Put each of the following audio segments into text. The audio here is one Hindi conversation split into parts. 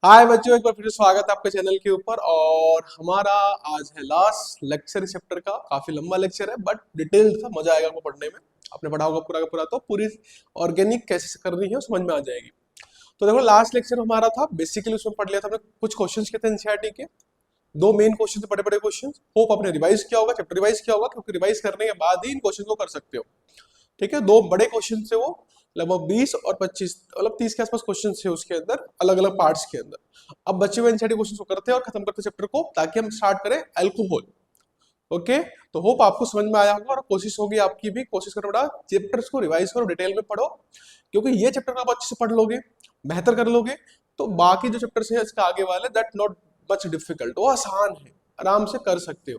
हाय बच्चों, एक बार फिर स्वागत है आपके चैनल के ऊपर। और हमारा आज है लास्ट लेक्चर इस चैप्टर का। काफी लंबा लेक्चर है बट डिटेल्ड था, मजा आएगा आपको पढ़ने में। आपने पढ़ा होगा पूरा का पूरा, तो पूरी ऑर्गेनिक कैसे करनी है समझ में आ जाएगी। तो देखो, लास्ट लेक्चर हमारा था बेसिकली, उसमें पढ़ लिया था हमने कुछ क्वेश्चंस के थे एनसीईआरटी के। दो मेन क्वेश्चन थे, बड़े बड़े क्वेश्चन। होप आपने रिवाइज किया होगा, चैप्टर रिवाइज किया होगा, क्योंकि रिवाइज करने के बाद ही इन क्वेश्चन को कर सकते हो। ठीक है, दो बड़े क्वेश्चन थे वो, लगभग 20 और 25 मतलब 30 के आसपास क्वेश्चन थे उसके अंदर, अलग अलग पार्ट्स के अंदर। अब बच्चे हुए एनसीईआरटी क्वेश्चन को करते हैं और खत्म करते हैं चैप्टर को, ताकि हम स्टार्ट करें अल्कोहल। ओके, तो होप आपको समझ में आया होगा, और कोशिश होगी आपकी भी, कोशिश करो बड़ा चैप्टर्स को रिवाइज करो, डिटेल में पढ़ो। क्योंकि ये चैप्टर आप अच्छे से पढ़ लोगे, बेहतर कर लोगे, तो बाकी जो चैप्टर्स है इसके आगे वाले, दैट नॉट मच डिफिकल्ट, वो आसान है, आराम से कर सकते हो।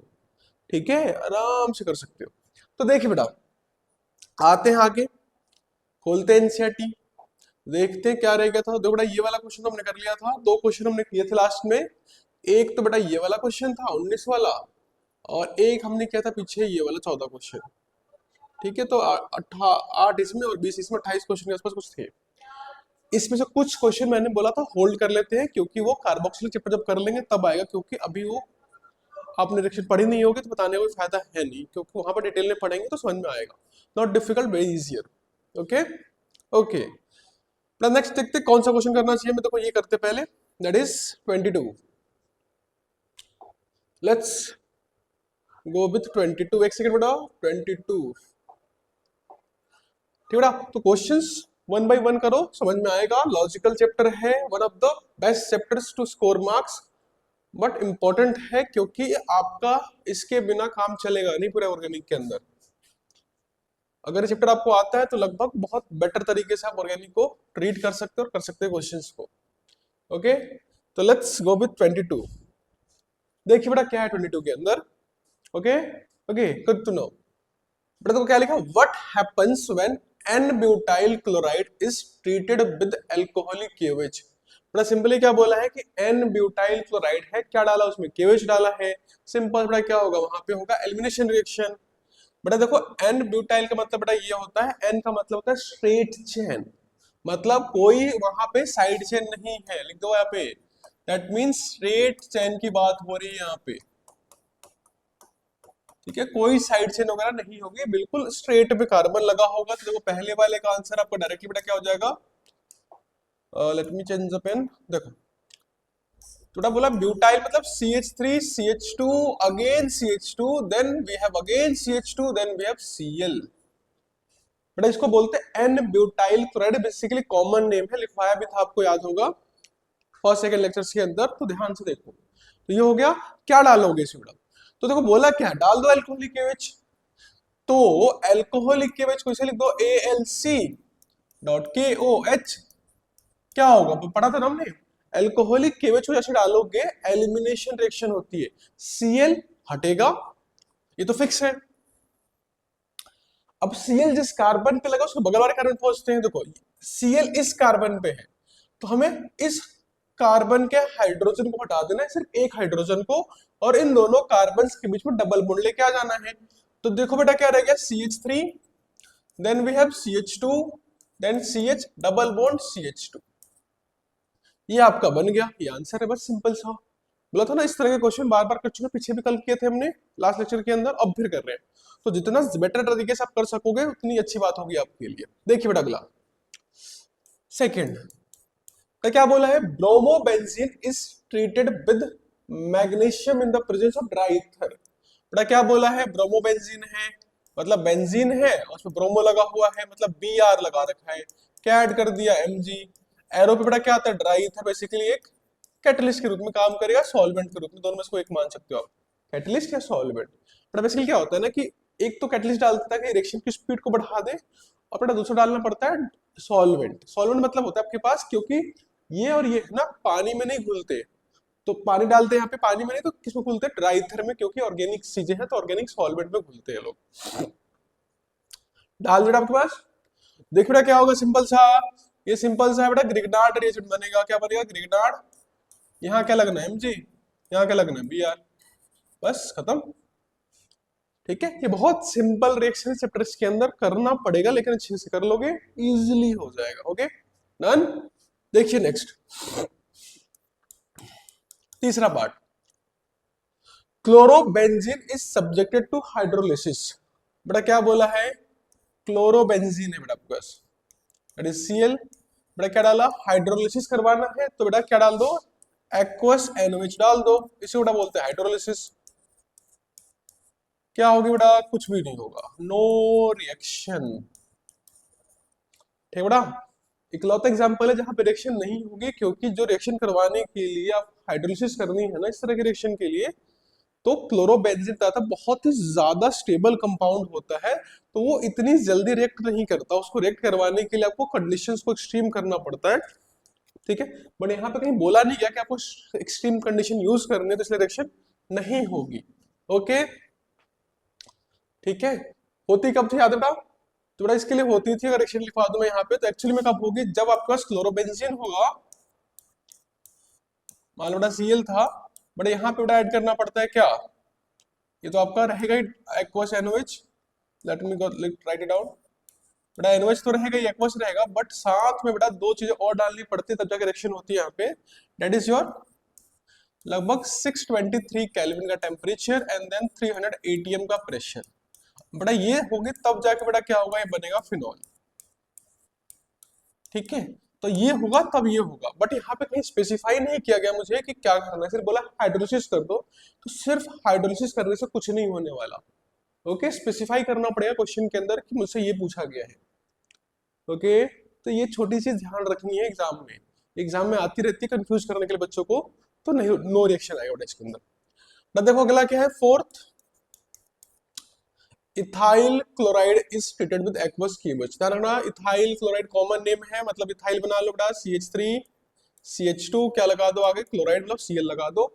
ठीक है, आराम से कर सकते हो। तो देखिए बेटा, आते हैं आगे, खोलते हैं एनसीईआरटी, देखते हैं क्या रह गया था। देखो बेटा, ये वाला क्वेश्चन हमने कर लिया था, दो क्वेश्चन हमने किए थे लास्ट में। एक तो बेटा ये वाला क्वेश्चन था 19 वाला, और एक हमने किया था पीछे ये वाला 14 क्वेश्चन। ठीक है, तो 8 इसमें और 20 इसमें, 28 क्वेश्चन के आसपास कुछ थे। इसमें से कुछ क्वेश्चन मैंने बोला था होल्ड कर लेते हैं, क्योंकि वो कार्बोक्सिलिक चैप्टर जब कर लेंगे तब आएगा, क्योंकि अभी वो आपने रिएक्शन पढ़ी नहीं होगी तो बताने का कोई फायदा है नहीं, क्योंकि वहां पर डिटेल में पढ़ेंगे तो समझ में आएगा। Not difficult, very easier. Okay okay, next देखते कौन सा क्वेश्चन करना चाहिए। मैं देखो ये करते पहले, that is 22। Let's go with 22। एक सेकंड बेटा, 22। ठीक बेटा, तो क्वेश्चंस वन बाय वन करो, समझ में आएगा। लॉजिकल चैप्टर है, one of the best chapters to score marks, but important है, क्योंकि आपका इसके बिना काम चलेगा नहीं पूरे ऑर्गेनिक के अंदर। अगर चैप्टर आपको आता है तो लगभग बहुत बेटर तरीके से आप ऑर्गेनिक को ट्रीट कर सकते हो और कर सकते हो क्वेश्चंस को। ओके, तो लेट्स गो विथ 22। देखिए बेटा क्या है 22 के अंदर। Okay okay, good to know. बेटा तो क्या लिखा, what happens when an butyl chloride is treated with alcoholic केवेज। बड़ा सिंपली क्या बोला है कि एन ब्यूटाइल क्लोराइड है, क्या डाला उसमें, केवेज डाला है। सिंपल बेटा क्या होगा, वहां पे होगा एलिमिनेशन रिएक्शन। बेटा देखो, एन ब्यूटाइल का मतलब बेटा ये होता है, एन का मतलब होता है स्ट्रेट चेन, मतलब कोई वहां पे साइड चेन नहीं है। लिख दो यहाँ पे, दैट मीन्स स्ट्रेट चेन की बात हो रही है यहाँ पे। ठीक है, कोई साइड चेन वगैरह नहीं होगी, बिल्कुल स्ट्रेट पे कार्बन लगा होगा। तो देखो पहले वाले का आंसर आपका डायरेक्टली बेटा क्या हो जाएगा, let me change the pen. देखो थोड़ा बोला, ब्यूटाइल मतलब CH3 CH2 again CH2, then we have again CH2, then we have Cl। बेटा इसको बोलते हैं n butyl chloride, basically common name है, लिखवाया भी था आपको, याद होगा फर्स्ट सेकंड लेक्चर्स के अंदर। तो ध्यान से देखो, तो ये हो गया। क्या डालोगे इसमें बेटा, तो देखो बोला क्या, डाल दो एल्कोहलिक केवेज। तो एल्कोहलिक केवेज को इसे लिख दो AlC.KOH। क्या होगा, पढ़ा था ना हमने, एल्कोहलिक केवेज को जैसे डालोगे एलिमिनेशन रिएक्शन होती है, Cl हटेगा, ये तो फिक्स है। अब Cl जिस कार्बन पे लगा उसको बगल वाले कार्बन पहुंचते हैं। देखो Cl इस कार्बन पे है, तो हमें इस कार्बन के हाइड्रोजन को हटा देना है, सिर्फ एक हाइड्रोजन को, और इन दोनों कार्बन के बीच में डबल बॉन्ड लेके आ जाना है। तो देखो बेटा क्या रह गया, CH3, then we have CH2, then CH double bond CH2। ये आपका बन गया, ये आंसर है, बस सिंपल सा। बोला था ना इस तरह के क्वेश्चन बार बार कर चुके, पीछे भी कल किए थे हमने लास्ट लेक्चर के अंदर, अब फिर कर रहे हैं। तो जितना बेटर तरीके से आप कर सकोगे उतनी अच्छी बात होगी आपके लिए। देखिए बेटा अगला सेकंड, तो क्या बोला है, bromobenzene is treated with magnesium in the presence of dry ether. बेटा क्या बोला है, ब्रोमोबेंजीन है, मतलब बेंजीन है और उसमें ब्रोमो लगा हुआ है, मतलब Br लगा रखा है, क्या ऐड कर दिया Mg। एरो पे बेटा क्या आता है, ड्राई ईथर बेसिकली एक कैटलिस्ट के रूप में काम करेगा, सॉल्वेंट के रूप में, दोनों में से कोई एक मान सकते हो आप, कैटलिस्ट या सॉल्वेंट। बेटा बेसिकली क्या होता है ना कि एक तो कैटलिस्ट डालता है कि रिएक्शन की स्पीड को बढ़ा दे, और बेटा दूसरा डालना पड़ता है सॉल्वेंट। सॉल्वेंट मतलब होता है आपके पास, क्योंकि ये और ये ना पानी में नहीं घुलते, तो पानी डालते हैं यहाँ पे, पानी में नहीं तो किसमें घुलते हैं, ड्राई ईथर में, क्योंकि ऑर्गेनिक चीजें हैं तो ऑर्गेनिक सॉल्वेंट में घुलते हैं लोग। डाल बेटा आपके पास, देख बेटा क्या होगा, सिंपल सा, ये सिंपल सा है बेटा, ग्रिग्नार्ड रिएजेंट बनेगा। क्या बनेगा, ग्रिग्नार्ड। यहाँ क्या लगना है Mg, यहाँ क्या लगना है Br, बस खत्म। ठीक है, ये बहुत सिंपल रिएक्शन चैप्टर्स के अंदर करना पड़ेगा, लेकिन अच्छे से कर लोगे इजीली हो जाएगा। Okay done. देखिए नेक्स्ट, तीसरा part, chlorobenzene is subjected to hydrolysis. बेटा क्या बोला है, क्लोरोबेंजीन है बेटा आपके पास, दैट इज Cl। बेटा क्या डाला, हाइड्रोलिसिस करवाना है तो बेटा क्या डाल दो, एक्वस NOH डाल दो, इसे बेटा बोलते हैं हाइड्रोलिसिस। क्या होगी बेटा, कुछ भी नहीं होगा, नो रिएक्शन। ठीक है बेटा, इकलौता एग्जांपल है जहां पे रिएक्शन नहीं होगी, क्योंकि जो रिएक्शन करवाने के लिए आप हाइड्रोलिसिस करनी है ना इस तरह के रिएक्शन के लिए, तो क्लोरोबेंजीन था बहुत ही ज्यादा स्टेबल कंपाउंड होता है, तो वो इतनी जल्दी रिएक्ट नहीं करता, उसको रिएक्ट करवाने के लिए आपको कंडीशंस को एक्सट्रीम करना पड़ता है। ठीक है, बट यहाँ पे कहीं बोला नहीं गया कि आपको एक्सट्रीम कंडीशन यूज करनी है तो इसलिए रिएक्शन नहीं होगी। ओके ठीक है, होती कब थी याद है बेटा, तो बेटा इसके लिए होती थी, अगर रिएक्शन लिखवा दूं मैं यहाँ पे, तो एक्चुअली में कब होगी, जब आपके पास क्लोरोबेंजीन होगा, मान लो बेटा Cl था, बट यहाँ पे बेटा ऐड करना पड़ता है क्या, ये तो आपका रहेगा ही aqueous NOH, let me write it down. बेटा NOH तो रहेगा ही, एक्वस रहेगा, बट साथ में बेटा दो चीजें और डालनी पड़ती है तब जाके रिएक्शन होती है यहाँ पे, दैट इज योर लगभग 623 केल्विन का टेम्परेचर एंड देन 300 ATM का प्रेशर। बेटा ये होगी तब जाके बेटा क्या होगा, ये बनेगा फिनॉल। ठीक है, तो ये होगा तब ये होगा, बट यहाँ पे कहीं स्पेसिफाई नहीं किया गया मुझे कि क्या करना है, सिर्फ बोला हाइड्रोलिसिस कर दो, तो सिर्फ हाइड्रोलिसिस करने से कुछ नहीं होने वाला। ओके, स्पेसिफाई करना पड़ेगा क्वेश्चन के अंदर कि मुझसे ये पूछा गया है। ओके, तो ये छोटी सी ध्यान रखनी है, एग्जाम में आती रहती है कंफ्यूज करने के लिए बच्चों को, तो नहीं, नो रिएक्शन आएगा बेटा इसके अंदर। अब देखो अगला क्या है, fourth, ethyl chloride is treated with aqueous KOH। ध्यान रखना, इथाइल क्लोराइड कॉमन नेम है, मतलब इथाइल बना लो बेटा, CH3 CH2 क्या लगा दो आगे, क्लोराइड मतलब Cl लगा दो।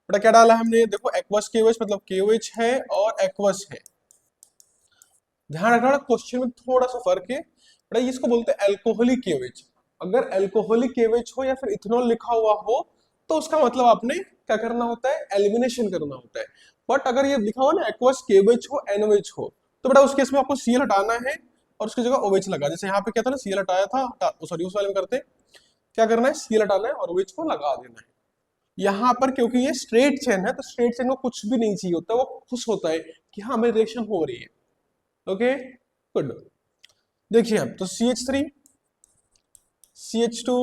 बेटा क्या डाला हमने, देखो एक्वस KOH मतलब KOH है और एक्वस है। ध्यान रखना क्वेश्चन में थोड़ा सा फर्क है बेटा, इसको बोलते हैं एल्कोहलिक KOH। अगर एल्कोहलिक KOH हो या फिर इथेनॉल लिखा हुआ हो तो उसका मतलब आपने क्या करना होता है, एलिमिनेशन करना होता है। बट अगर ये लिखा हुआ ना एक्वस KOH हो NOH हो, तो बेटा उस केस में आपको Cl हटाना है और उसकी जगह OH लगा, जैसे यहाँ पे क्या था ना, Cl हटाया था, सॉरी उस वाले में करते क्या करना है, Cl हटाना है और OH को लगा देना है। यहाँ पर क्योंकि ये स्ट्रेट चेन है, तो स्ट्रेट चेन को कुछ भी नहीं चाहिए होता, वो खुश होता है कि हाँ मेरी रिएक्शन हो रही है। ओके गुड, देखिए अब तो CH3 CH2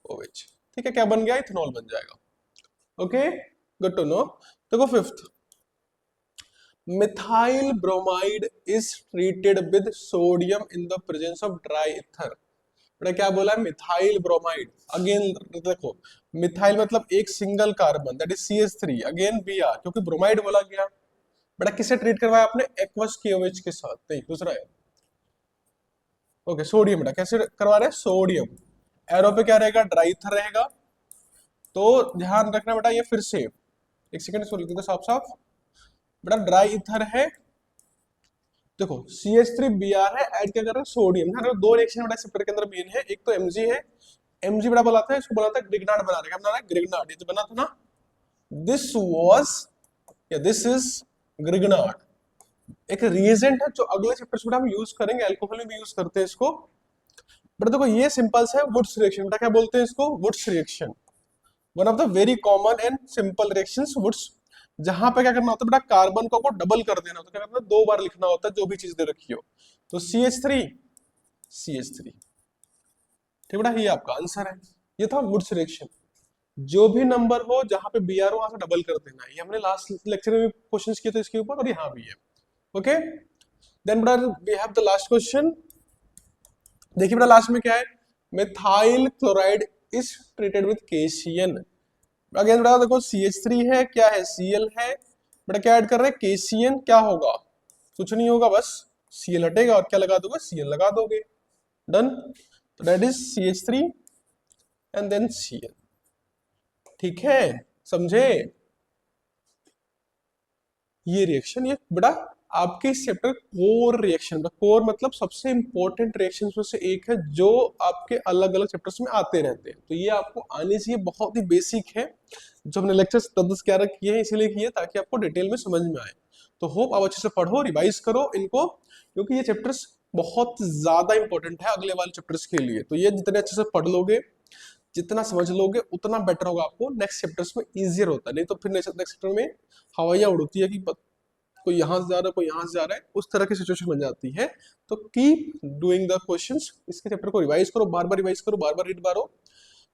OH, ठीक है, क्या बन गया, इथेनॉल बन जाएगा। Okay good to know. देखो fifth, methyl bromide is treated with sodium in the presence of dry ether. बेटा क्या बोला है, मिथाइल ब्रोमाइड, अगेन देखो मिथाइल मतलब एक single carbon, that is CH3, again Br, क्योंकि ब्रोमाइड बोला गया। बेटा किससे ट्रीट करवाया आपने, एक्वस KOH के साथ, नहीं दूसरा है। ओके सोडियम, बेटा कैसे करवा रहे हैं, सोडियम, एरो पे क्या रहेगा, ड्राई ईथर रहेगा। तो ध्यान रखना बेटा, ये फिर से एक सेकंड इसको लिख देते साफ साफ। बेटा ड्राई ईथर है, देखो CH3Br है, ऐड क्या कर रहे हैं, सोडियम। ध्यान दो रिएक्शन बेटा चैप्टर के अंदर मेन है, एक तो Mg है, Mg बेटा बनाता है, इसको बनाता है ग्रिग्नार्ड बना रहे हैं, बना रहा है ग्रिग्नार्ड, ये तो बना था ना, दिस वाज या दिस इज ग्रिग्नार्ड, एक रिएजेंट है जो अगले चैप्टर में हम यूज करेंगे, अल्कोहल में यूज करते हैं इसको। बट देखो ये सिंपल है, वुड्स रिएक्शन, बेटा क्या बोलते हैं इसको, Wurtz reaction, one of the very common and simple reactions Wurtz, जहां पे क्या करना होता है बेटा, कार्बन को डबल कर देना होता है, क्या करना है, दो बार लिखना होता है जो भी चीज दे रखी हो, तो CH3 CH3, ठीक बेटा, ये आपका आंसर है, ये था वुड्स रिएक्शन। जो भी नंबर हो जहां पे Br हो वहां से डबल कर देना है, ये हमने लास्ट लेक्चर में भी क्वेश्चंस किए थे इसके ऊपर, और यहाँ भी है। ओके देन बेटा we have the last question, देखिए बेटा लास्ट में क्या है, methyl chloride is treated with KCN। Again बेटा देखो CH3 है, क्या है, Cl है, बेटा क्या ऐड कर रहे हैं, KCN, क्या होगा, कुछ नहीं होगा, बस Cl हटेगा और क्या लगा दोगे, Cl लगा दोगे, डन। तो that is CH3 and then Cl, ठीक है, समझे। ये रिएक्शन, ये बेटा आपके इस चैप्टर कोर रिएक्शन, कोर मतलब सबसे इंपॉर्टेंट रिएक्शंस में से एक है जो आपके अलग अलग चैप्टर्स में आते रहते हैं, तो ये आपको आने चाहिए, बहुत ही बेसिक है, जो हमने लेक्चर्स 10-11 किए हैं इसीलिए किए ताकि आपको डिटेल में समझ में आए। तो होप आप अच्छे से पढ़ो, रिवाइज करो इनको, क्योंकि ये चैप्टर्स बहुत ज्यादा इंपॉर्टेंट है अगले वाले चैप्टर्स के लिए, तो ये जितने अच्छे से पढ़ लोगे जितना समझ लोगे उतना बेटर होगा, आपको नेक्स्ट चैप्टर्स में इजियर होता है। नहीं तो फिर नेक्स्ट चैप्टर में हवाइयाँ उड़ती है कि कोई यहाँ से जा रहा है, कोई यहाँ से जा रहा है, उस तरह की सिचुएशन बन जाती है। तो कीप डूइंग द क्वेश्चंस, इसके चैप्टर को रिवाइज करो, बार बार रिवाइज करो, बार बार रीड मारो।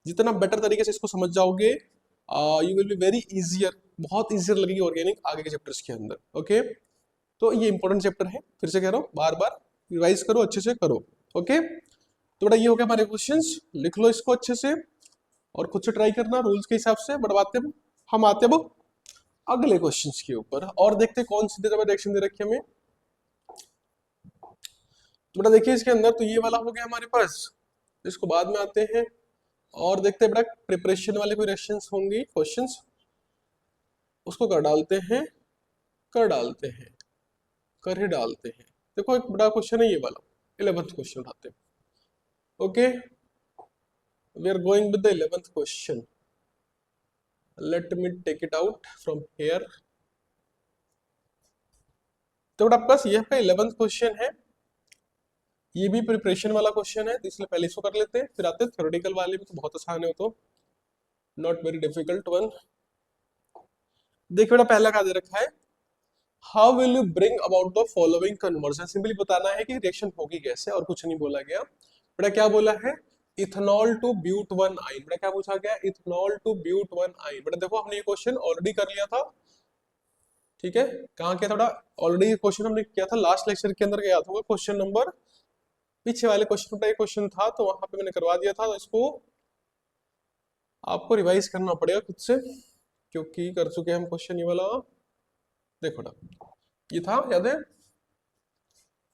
जितना बेटर तरीके से इसको समझ जाओगे, you will be very easier, बहुत इजियर लगेगी ऑर्गेनिक आगे के चैप्टर्स के अंदर। ओके, तो ये इंपॉर्टेंट चैप्टर है, फिर से कह रहा हूँ, बार बार रिवाइज करो, अच्छे से करो। ओके, तो बड़ा ये हो गया हमारे क्वेश्चंस, लिख लो इसको अच्छे से और खुद से ट्राई करना रूल्स के हिसाब से। बढ़वाते हम आते अब अगले क्वेश्चंस के ऊपर और देखते हैं कौन सी डायरेक्शन दे रखी है हमें। तो बेटा देखिए इसके अंदर तो ये वाला हो गया हमारे पास, इसको बाद में आते हैं और देखते हैं बेटा प्रिपरेशन वाले कोई क्वेश्चंस होंगे, क्वेश्चंस उसको कर डालते हैं, कर डालते हैं, कर ही डालते हैं। देखो एक बड़ा क्वेश्चन है ये वाला, 11th क्वेश्चन उठाते हैं। Okay, we are going with the 11th question, let me take it out from here. तो बेटा आपके पास यह पे 11th क्वेश्चन है, ये भी प्रिपरेशन वाला क्वेश्चन है, तो इसलिए पहले इसको कर लेते हैं, फिर आते हैं थ्योरेटिकल वाले में, तो बहुत आसान है वो तो, नॉट वेरी डिफिकल्ट वन। देखिए बेटा पहला क्या दे रखा है, how will you bring about the following conversion. Simply बताना है कि रिएक्शन होगी कैसे, और कुछ नहीं बोला गया। बेटा क्या बोला है, इथेनॉल टू ब्यूट वन आइन। बेटा क्या पूछा गया, इथेनॉल टू ब्यूट वन आइन। बेटा देखो हमने ये क्वेश्चन ऑलरेडी कर लिया था, ठीक है, कहाँ किया था बेटा, ऑलरेडी क्वेश्चन हमने किया था लास्ट लेक्चर के अंदर, गया था क्वेश्चन नंबर, पीछे वाले क्वेश्चन का ये क्वेश्चन था, तो वहां पे मैंने करवा दिया था। तो इसको आपको रिवाइज करना पड़ेगा खुद से, क्योंकि कर चुके हैं हम क्वेश्चन ये वाला। देखो ना ये था, याद है,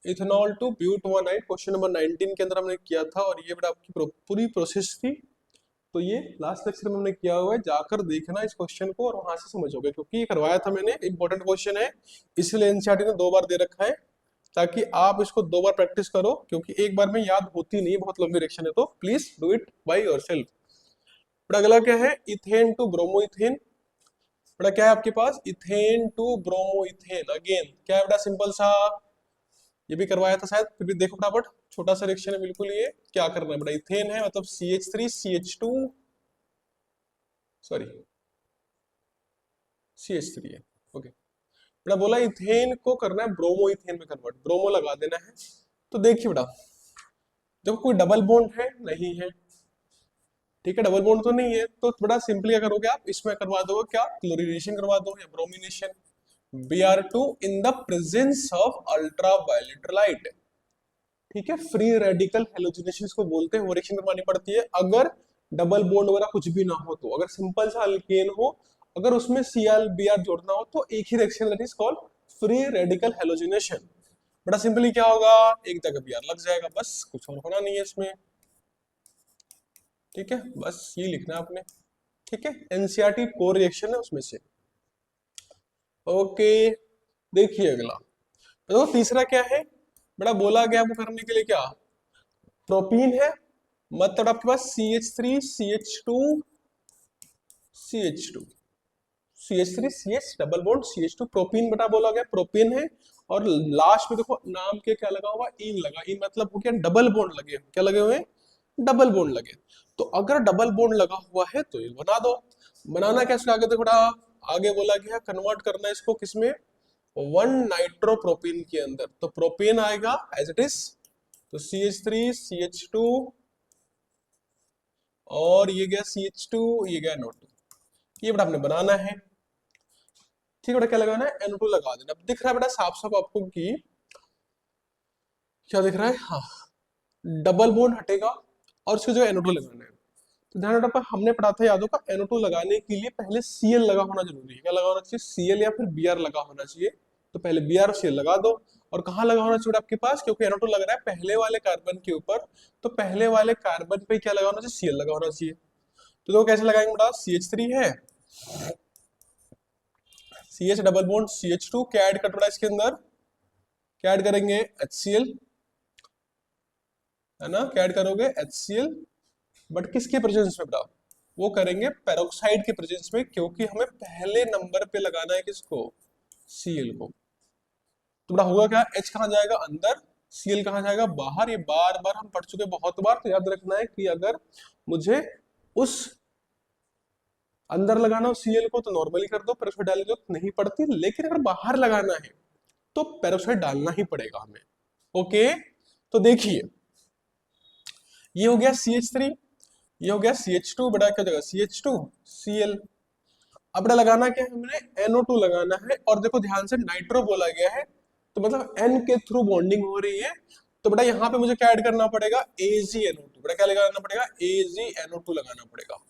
ethanol to but one yne, question number 19 के अंदर हमने किया था, और ये बेटा आपकी पूरी प्रोसेस थी। तो ये लास्ट लेक्चर में हमने किया हुआ है, जाकर देखना इस क्वेश्चन को और वहां से समझोगे, क्योंकि ये करवाया था मैंने, इंपॉर्टेंट क्वेश्चन है, इसलिए एनसीईआरटी ने 2 बार दे रखा है, ताकि आप इसको 2 बार प्रैक्टिस करो, क्योंकि एक बार में याद होती नहीं है, बहुत लंबी रिएक्शन है, तो please do it by yourself. बड़ा अगला क्या है, इथेन टू ब्रोमो इथेन। बड़ा क्या है आपके पास, ethane two bromo ethane, again क्या है बेटा, सिंपल सा, ये भी करवाया था शायद, फिर भी देखो फटाफट, छोटा सा रिएक्शन है बिल्कुल। ये क्या करना है बेटा, इथेन है मतलब CH3 CH2, सॉरी CH3 है, ओके। बेटा बोला इथेन को करना है ब्रोमो इथेन में कन्वर्ट, ब्रोमो लगा देना है। तो देखिए बेटा, देखो कोई डबल बॉन्ड है नहीं है, ठीक है, डबल बॉन्ड तो नहीं है, तो बड़ा सिंपली क्या करोगे आप, इसमें करवा दोगे क्या, क्लोरीनेशन करवा दो या bromination, Br2 in the presence of ultraviolet light, ठीक है, फ्री रेडिकल हेलोजिनेशन को बोलते हैं, वो रिएक्शन करवानी पड़ती है अगर डबल बॉन्ड वगैरह कुछ भी ना हो। तो अगर सिंपल सा अल्केन हो, अगर उसमें Cl Br जोड़ना हो, तो एक ही reaction that is called free radical halogenation. बड़ा सिंपली क्या होगा, एक जगह Br लग जाएगा, बस कुछ और होना नहीं है इसमें, ठीक है, बस ये लिखना है आपने, ठीक है, एनसीईआरटी कोर रिएक्शन है उसमें से। ओके, देखिए अगला, तो तीसरा क्या है बड़ा, बोला गया वो करने के लिए क्या, प्रोपीन है, मतलब आपके पास CH3 CH2 CH2 CH3 CH double bond CH2, propene बेटा बोला गया, प्रोपीन है, और लास्ट में देखो नाम के क्या लगा हुआ, इन लगा, इन मतलब हो गया डबल बॉन्ड लगे, क्या लगे हुए हैं, डबल बॉन्ड लगे। तो अगर डबल बॉन्ड लगा हुआ है तो ये बना दो। बनाना कैसे, आगे देखो, आगे बोला गया कन्वर्ट करना है इसको किसमें, 1 नाइट्रोप्रोपीन के अंदर। तो प्रोपीन आएगा एज इट इज, तो CH3 CH2 और ये गया CH2, ये गया NO2, ये बेटा आपने बनाना है, ठीक है बेटा, क्या लगाना है, NO2 लगा देना। अब दिख रहा है बेटा साफ साफ आपको कि क्या दिख रहा है, हाँ, डबल बॉन्ड हटेगा और उसके जो NO2 लगाना है। तो ध्यान रखना, हमने पढ़ा था याद होगा, NO2 लगाने के लिए पहले Cl लगा होना जरूरी है, क्या लगा होना चाहिए, Cl या फिर Br लगा होना चाहिए। तो पहले Br और Cl लगा दो, और कहाँ लगा होना चाहिए आपके पास, क्योंकि NO2 लग रहा है पहले वाले कार्बन के ऊपर, तो पहले वाले कार्बन पे क्या लगा होना चाहिए, Cl लगा होना चाहिए। तो देखो कैसे लगाएंगे बेटा, CH3 है, CH डबल बॉन्ड CH2, क्या ऐड कर इसके अंदर, क्या ऐड करेंगे, HCl, है ना, क्या ऐड करोगे, HCl, बट किसके प्रेजेंस में बेटा, वो करेंगे पेरोक्साइड के प्रेजेंस में, क्योंकि हमें पहले नंबर पे लगाना है किसको, Cl को। तो बेटा होगा क्या, H कहाँ जाएगा अंदर, Cl कहाँ जाएगा बाहर, ये बार बार हम पढ़ चुके बहुत बार, तो याद रखना है कि अगर मुझे उस अंदर लगाना हो सीएल को तो नॉर्मली कर दो, पेरोक्साइड डालने की जरूरत नहीं पड़ती, लेकिन अगर बाहर लगाना है तो पेरोक्साइड डालना ही पड़ेगा हमें। ओके, तो देखिए ये हो गया CH3, ये हो गया CH2, बड़ा क्या जगह CH2 Cl। अब बड़ा लगाना क्या है, हमने NO2 लगाना है, और देखो ध्यान से नाइट्रो बोला गया है, तो मतलब N के थ्रू बॉन्डिंग हो रही है, तो बेटा यहाँ पे मुझे क्या ऐड करना पड़ेगा, AgNO2। बेटा क्या लगाना पड़ेगा, AgNO2 लगाना पड़ेगा।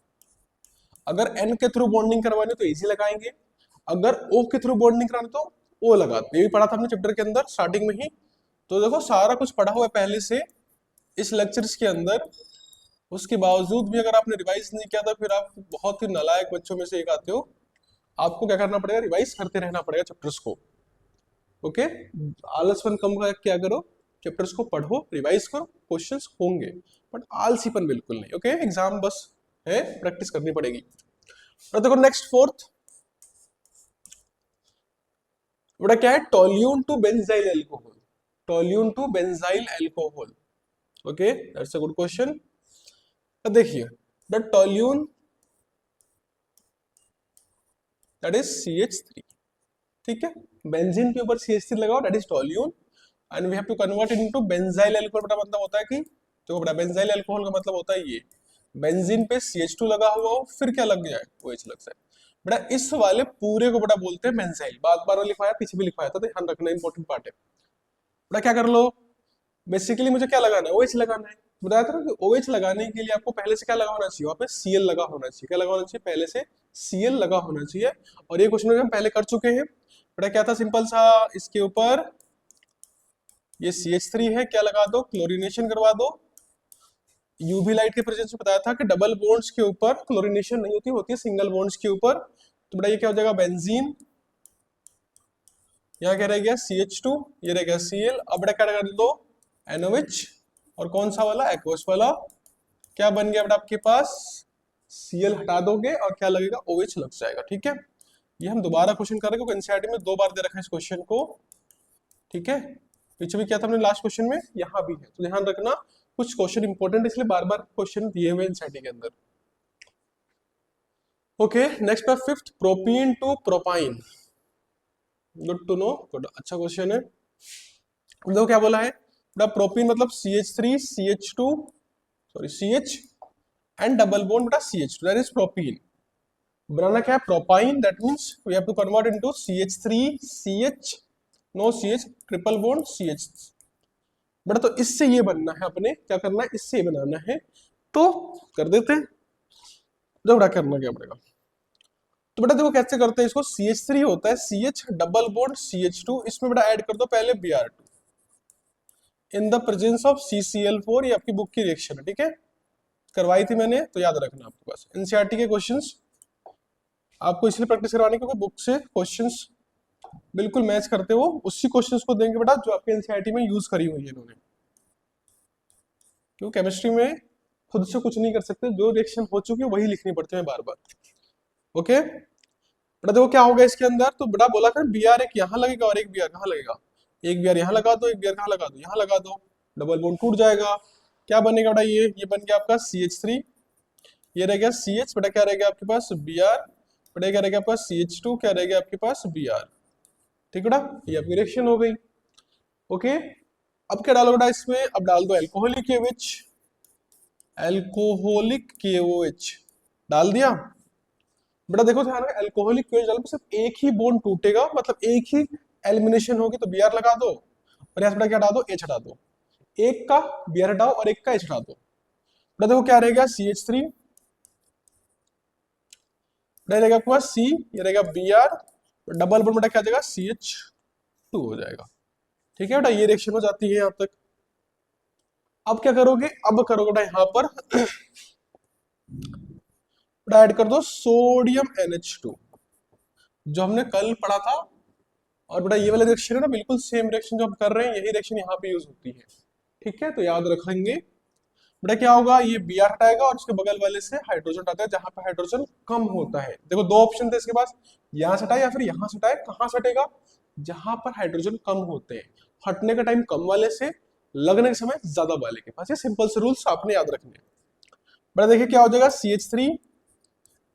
अगर N के थ्रू बॉन्डिंग करवानी तो Ag लगाएंगे, अगर O के थ्रू बॉन्डिंग करानी तो O लगाते। ये भी पढ़ा था हमने चैप्टर के अंदर स्टार्टिंग में ही। तो देखो सारा कुछ पढ़ा हुआ है पहले से इस लेक्चर्स के अंदर, उसके बावजूद भी अगर आपने रिवाइज नहीं किया तो फिर आप बहुत ही नालायक बच्चों में से एक आते हो। आपको क्या करना पड़ेगा, रिवाइज करते रहना पड़ेगा चैप्टर्स को। ओके, आलसपन कम क्या करो, चैप्टर्स को पढ़ो, रिवाइज करो, क्वेश्चंस होंगे, बट आलसीपन बिल्कुल नहीं। ओके, एग्जाम बस है, प्रैक्टिस करनी पड़ेगी। और देखो नेक्स्ट फोर्थ, बड़ा क्या है, toluene to benzyl alcohol, toluene to benzyl alcohol. Okay, that's a good question. अब देखिए the toluene that is CH3, ठीक है, बेंजीन के ऊपर CH3 लगाओ, that is toluene, and we have to convert it into benzyl alcohol. बेटा मतलब होता है कि, तो बेटा बेंजाइल अल्कोहल का मतलब होता है ये, बेंजीन पे CH2 लगा हुआ हो, फिर क्या लग जाए, OH लग जाए। बेटा इस वाले पूरे को बेटा बोलते हैं बेंजाइल। बार बार लिखवाया, पीछे भी लिखवाया था, तो ध्यान रखना, इंपॉर्टेंट पार्ट है। बेटा क्या कर लो, बेसिकली मुझे क्या लगाना है, OH लगाना है। बताया था ना कि OH लगाने के लिए आपको पहले से क्या लगा होना चाहिए, वहां पे Cl लगा होना चाहिए। क्या लगा होना चाहिए, पहले से Cl लगा होना चाहिए। और ये क्वेश्चन हम पहले कर चुके हैं। बेटा क्या था, सिंपल सा, इसके ऊपर ये CH3 है, क्या लगा दो, क्लोरीनेशन करवा दो। यूवी लाइट के प्रेजेंस में बताया था कि डबल बॉन्ड्स के ऊपर क्लोरीनेशन नहीं होती, होती है सिंगल बॉन्ड्स के ऊपर। तो बेटा ये क्या हो जाएगा, बेंजीन, यहाँ क्या रह गया CH2, ये रह गया Cl। अब बेटा क्या कर दो, NOH, और कौन सा वाला, एक्वस वाला। क्या बन गया बेटा आपके पास, Cl हटा दोगे और क्या लगेगा, OH लग जाएगा। ठीक है, ये हम दोबारा क्वेश्चन कर रहे हैं क्योंकि एनसीईआरटी में 2 बार दे रखा है इस क्वेश्चन को। ठीक है, पीछे भी किया था हमने लास्ट क्वेश्चन में, यहाँ भी है, तो ध्यान रखना, कुछ क्वेश्चन इंपॉर्टेंट इसलिए बार बार क्वेश्चन दिए हुए एनसीईआरटी के अंदर। ओके, नेक्स्ट है fifth, propene to propyne. Good to know, good, अच्छा क्वेश्चन है। देखो क्या बोला है, प्रोपीन मतलब CH3 CH2 sorry CH and double bond बेटा CH2, दैट इज प्रोपीन। बनाना क्या है, propyne, that means we have to convert into CH3 CH, no CH, triple bond CH। बेटा तो इससे ये बनना है, अपने क्या करना है, इससे ये बनाना है, तो कर देते हैं। तो बेटा करना क्या पड़ेगा, तो बेटा देखो कैसे करते हैं इसको, CH3 होता है CH डबल बॉन्ड CH2, इसमें बेटा ऐड कर दो पहले Br2 in the presence of CCl4। ये आपकी बुक की रिएक्शन है, ठीक है, करवाई थी मैंने, तो याद रखना आपके पास एनसीईआरटी के क्वेश्चंस आपको इसलिए प्रैक्टिस करवानी क्योंकि बुक से क्वेश्चंस बिल्कुल मैच करते हो, उसी क्वेश्चंस को देंगे बेटा जो आपके एनसीईआरटी में यूज करी हुई है इन्होंने, क्योंकि केमिस्ट्री में खुद से कुछ नहीं कर सकते, जो रिएक्शन हो चुकी है वही लिखनी पड़ती है बार बार। ओके, बेटा देखो क्या होगा इसके अंदर, तो बेटा बोला कर Br एक यहाँ लगेगा और एक Br कहाँ लगेगा, एक Br यहाँ लगा दो, एक Br कहाँ लगा दो, यहाँ लगा दो, डबल बॉन्ड टूट जाएगा। क्या बनेगा बेटा, ये बन गया आपका CH3, ये रह गया CH, बेटा क्या रह गया आपके पास Br, बेटा क्या रह गया आपके पास CH2, क्या रह गया आपके पास Br। ठीक बेटा, ये आपकी रिएक्शन हो गई। ओके, अब क्या डालो बेटा इसमें, अब डाल दो एल्कोहलिक KOH, एल्कोहलिक KOH डाल दिया। बेटा देखो ध्यान में, एल्कोहलिक KOH डालो सिर्फ एक ही बॉन्ड टूटेगा, मतलब एक ही एलिमिनेशन होगी, तो Br लगा दो, और यहाँ बेटा क्या हटा दो, H हटा दो, एक का Br हटाओ और एक का H हटा दो। बेटा देखो क्या रहेगा, CH3 रहेगा आपके पास C, ये रहेगा Br, डबल बॉन्ड बेटा क्या जाएगा, CH2 हो जाएगा। ठीक है बेटा, ये रिएक्शन हो जाती है यहां तक। अब क्या करोगे, अब करोगे बेटा यहाँ पर बेटा ऐड कर दो सोडियम NH2, जो हमने कल पढ़ा था। और बेटा ये वाला रिएक्शन है ना, बिल्कुल सेम रिएक्शन जो हम कर रहे हैं, यही रिएक्शन यहाँ पे यूज होती है। ठीक है, तो याद रखेंगे बेटा क्या होगा, ये Br हटाएगा और उसके बगल वाले से हाइड्रोजन हटाता है, जहां पे हाइड्रोजन कम होता है। देखो दो ऑप्शन थे इसके पास, यहाँ से हटाए या फिर यहाँ से हटाए, कहाँ से हटेगा, जहां पर हाइड्रोजन कम होते हैं, हटने का टाइम कम वाले से, लगने के समय ज्यादा वाले के पास। ये सिंपल से रूल्स आपने याद रखने हैं। बड़ा देखिए क्या हो जाएगा, CH3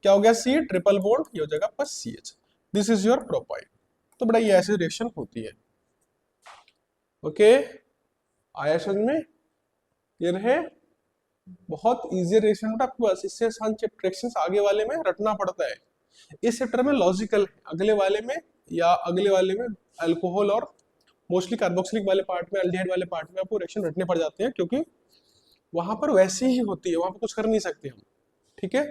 क्या हो गया, C ट्रिपल बॉन्ड, ये हो जाएगा plus CH, this is your propyl. तो बड़ा ये ऐसी रिएक्शन होती है। ओके, आया समझ में, क्लियर है। बहुत इजी रिएक्शन बेटा आपके पास, इससे आसान रिएक्शंस आगे वाले में रटना पड़ता है। इस चैप्टर में लॉजिकल है, अगले वाले में या अगले वाले में अल्कोहल और मोस्टली कार्बोक्सिलिक वाले पार्ट में, एल्डिहाइड वाले पार्ट में आपको रिएक्शन रटने पड़ जाते हैं, क्योंकि वहां पर वैसे ही होती है, वहां पर कुछ कर नहीं सकते हम। ठीक है,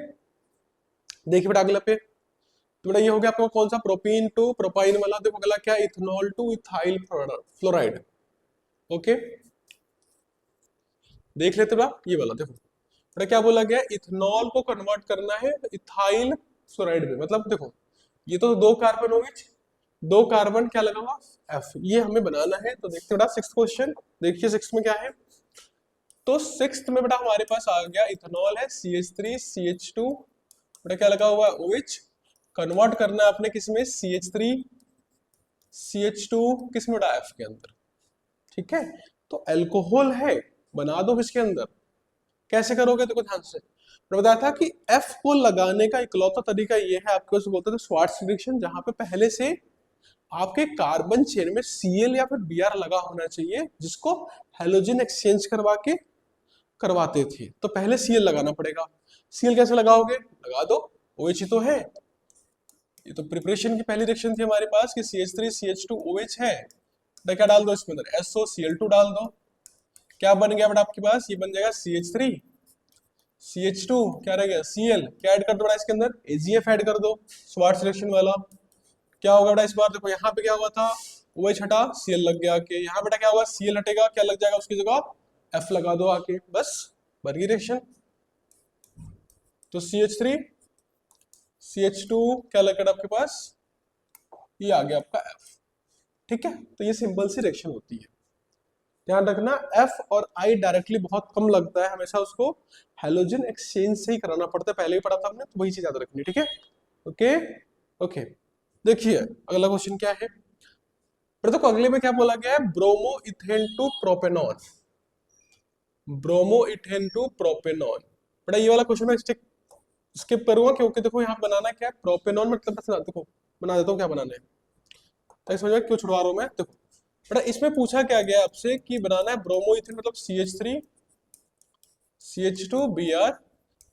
देखिए बेटा अगला पे, तो बेटा ये हो गया आपको कौन सा, प्रोपीन टू प्रोपाइन वाला। देखो अगला क्या, ethanol two ethyl fluoride. Okay, देख लेते बेटा ये वाला, देखो बेटा क्या बोला गया, इथेनॉल को कन्वर्ट करना है इथाइल फ्लोराइड में। मतलब देखो ये तो दो कार्बन हो गए, दो कार्बन क्या लगा हुआ F, ये हमें बनाना है। तो देखते बेटा सिक्स्थ क्वेश्चन, देखिए सिक्स्थ में क्या है। तो सिक्स्थ में बेटा हमारे पास आ गया इथेनॉल है CH3 CH2, बेटा क्या लगा हुआ है OH, कन्वर्ट करना है आपने किसमें, CH3 CH2 किसमें बेटा F के अंदर। ठीक है, तो अल्कोहल है, बना दो किसके अंदर, कैसे करोगे, देखो ध्यान से। मैंने बताया था कि F को लगाने का इकलौता तरीका ये है, आपको उसे बोलते थे स्वार्ट्ज रिएक्शन, जहां पे पहले से आपके कार्बन चेन में Cl या फिर Br लगा होना चाहिए, जिसको हेलोजन एक्सचेंज करवा के करवाते थे। तो पहले Cl लगाना पड़ेगा। Cl कैसे लगाओगे, लगा दो, OH ही तो है। ये तो प्रिपरेशन की पहली रिएक्शन थी हमारे पास कि CH3 CH2 OH है, तो क्या डाल दो इसके अंदर, SOCl2 डाल दो। क्या बन गया बेटा आपके पास, ये बन जाएगा CH3 CH2, क्या रह गया Cl, क्या ऐड कर दो बेटा इसके अंदर, AgF ऐड कर दो, स्वार्ट्ज रिएक्शन वाला। क्या होगा बेटा इस बार, देखो यहाँ पे क्या हुआ था, OH हटा Cl लग गया आके, यहाँ बेटा क्या हुआ, Cl हटेगा, क्या लग जाएगा उसकी जगह, F लगा दो आके, बस बन गई रिएक्शन। तो CH3 CH2 क्या लग गया आपके पास, ये आ गया आपका F। ठीक है, तो ये सिंपल सी रिएक्शन होती है। ध्यान रखना F और I डायरेक्टली बहुत कम लगता है, हमेशा उसको हेलोजन एक्सचेंज से ही कराना पड़ता है, पहले ही पढ़ा था हमने, तो वही चीज याद रखनी। ठीक है, ओके ओके। देखिए अगला क्वेश्चन क्या है, पर देखो अगले में क्या बोला गया है, bromoethane to propanone, bromoethane to propanone. बेटा ये वाला क्वेश्चन मैं स्किप करूंगा, क्योंकि देखो यहाँ बनाना क्या है, प्रोपेनॉन मतलब बस देखो बना देता हूँ क्या बनाना है, ताकि समझ में क्यों छुड़वा रहा हूँ मैं। देखो बेटा इसमें पूछा क्या गया आपसे कि बनाना है ब्रोमो इथेन मतलब CH3 CH2Br,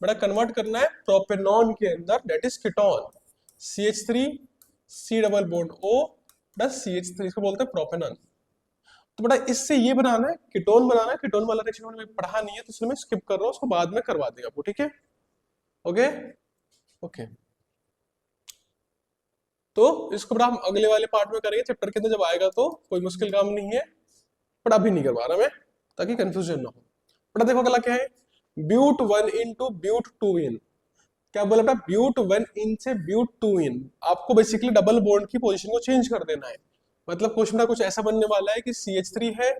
बेटा कन्वर्ट करना है प्रोपेनॉन के अंदर, that is ketone, CH3 C double bond O plus CH3, इसको बोलते हैं प्रोपेनॉन। तो बेटा इससे ये बनाना है, कीटोन बनाना है, कीटोन वाला रिएक्शन मैंने पढ़ा नहीं है, तो इसलिए मैं स्किप कर रहा हूँ, उसको बाद में करवा देगा आपको। ठीक है, ओके ओके। तो इसको बेटा हम अगले वाले पार्ट में करेंगे, चैप्टर के अंदर जब आएगा, तो कोई मुश्किल काम नहीं है, बट अभी नहीं करवा रहा मैं, ताकि कंफ्यूजन ना हो। बेटा देखो अगला क्या है, ब्यूट 1 टू ब्यूट 2 क्या बोला बेटा, ब्यूट 1 से ब्यूट 2 आपको बेसिकली डबल बॉन्ड की पोजीशन को चेंज कर देना है। मतलब क्वेश्चन कुछ ऐसा बनने वाला है कि CH3 है,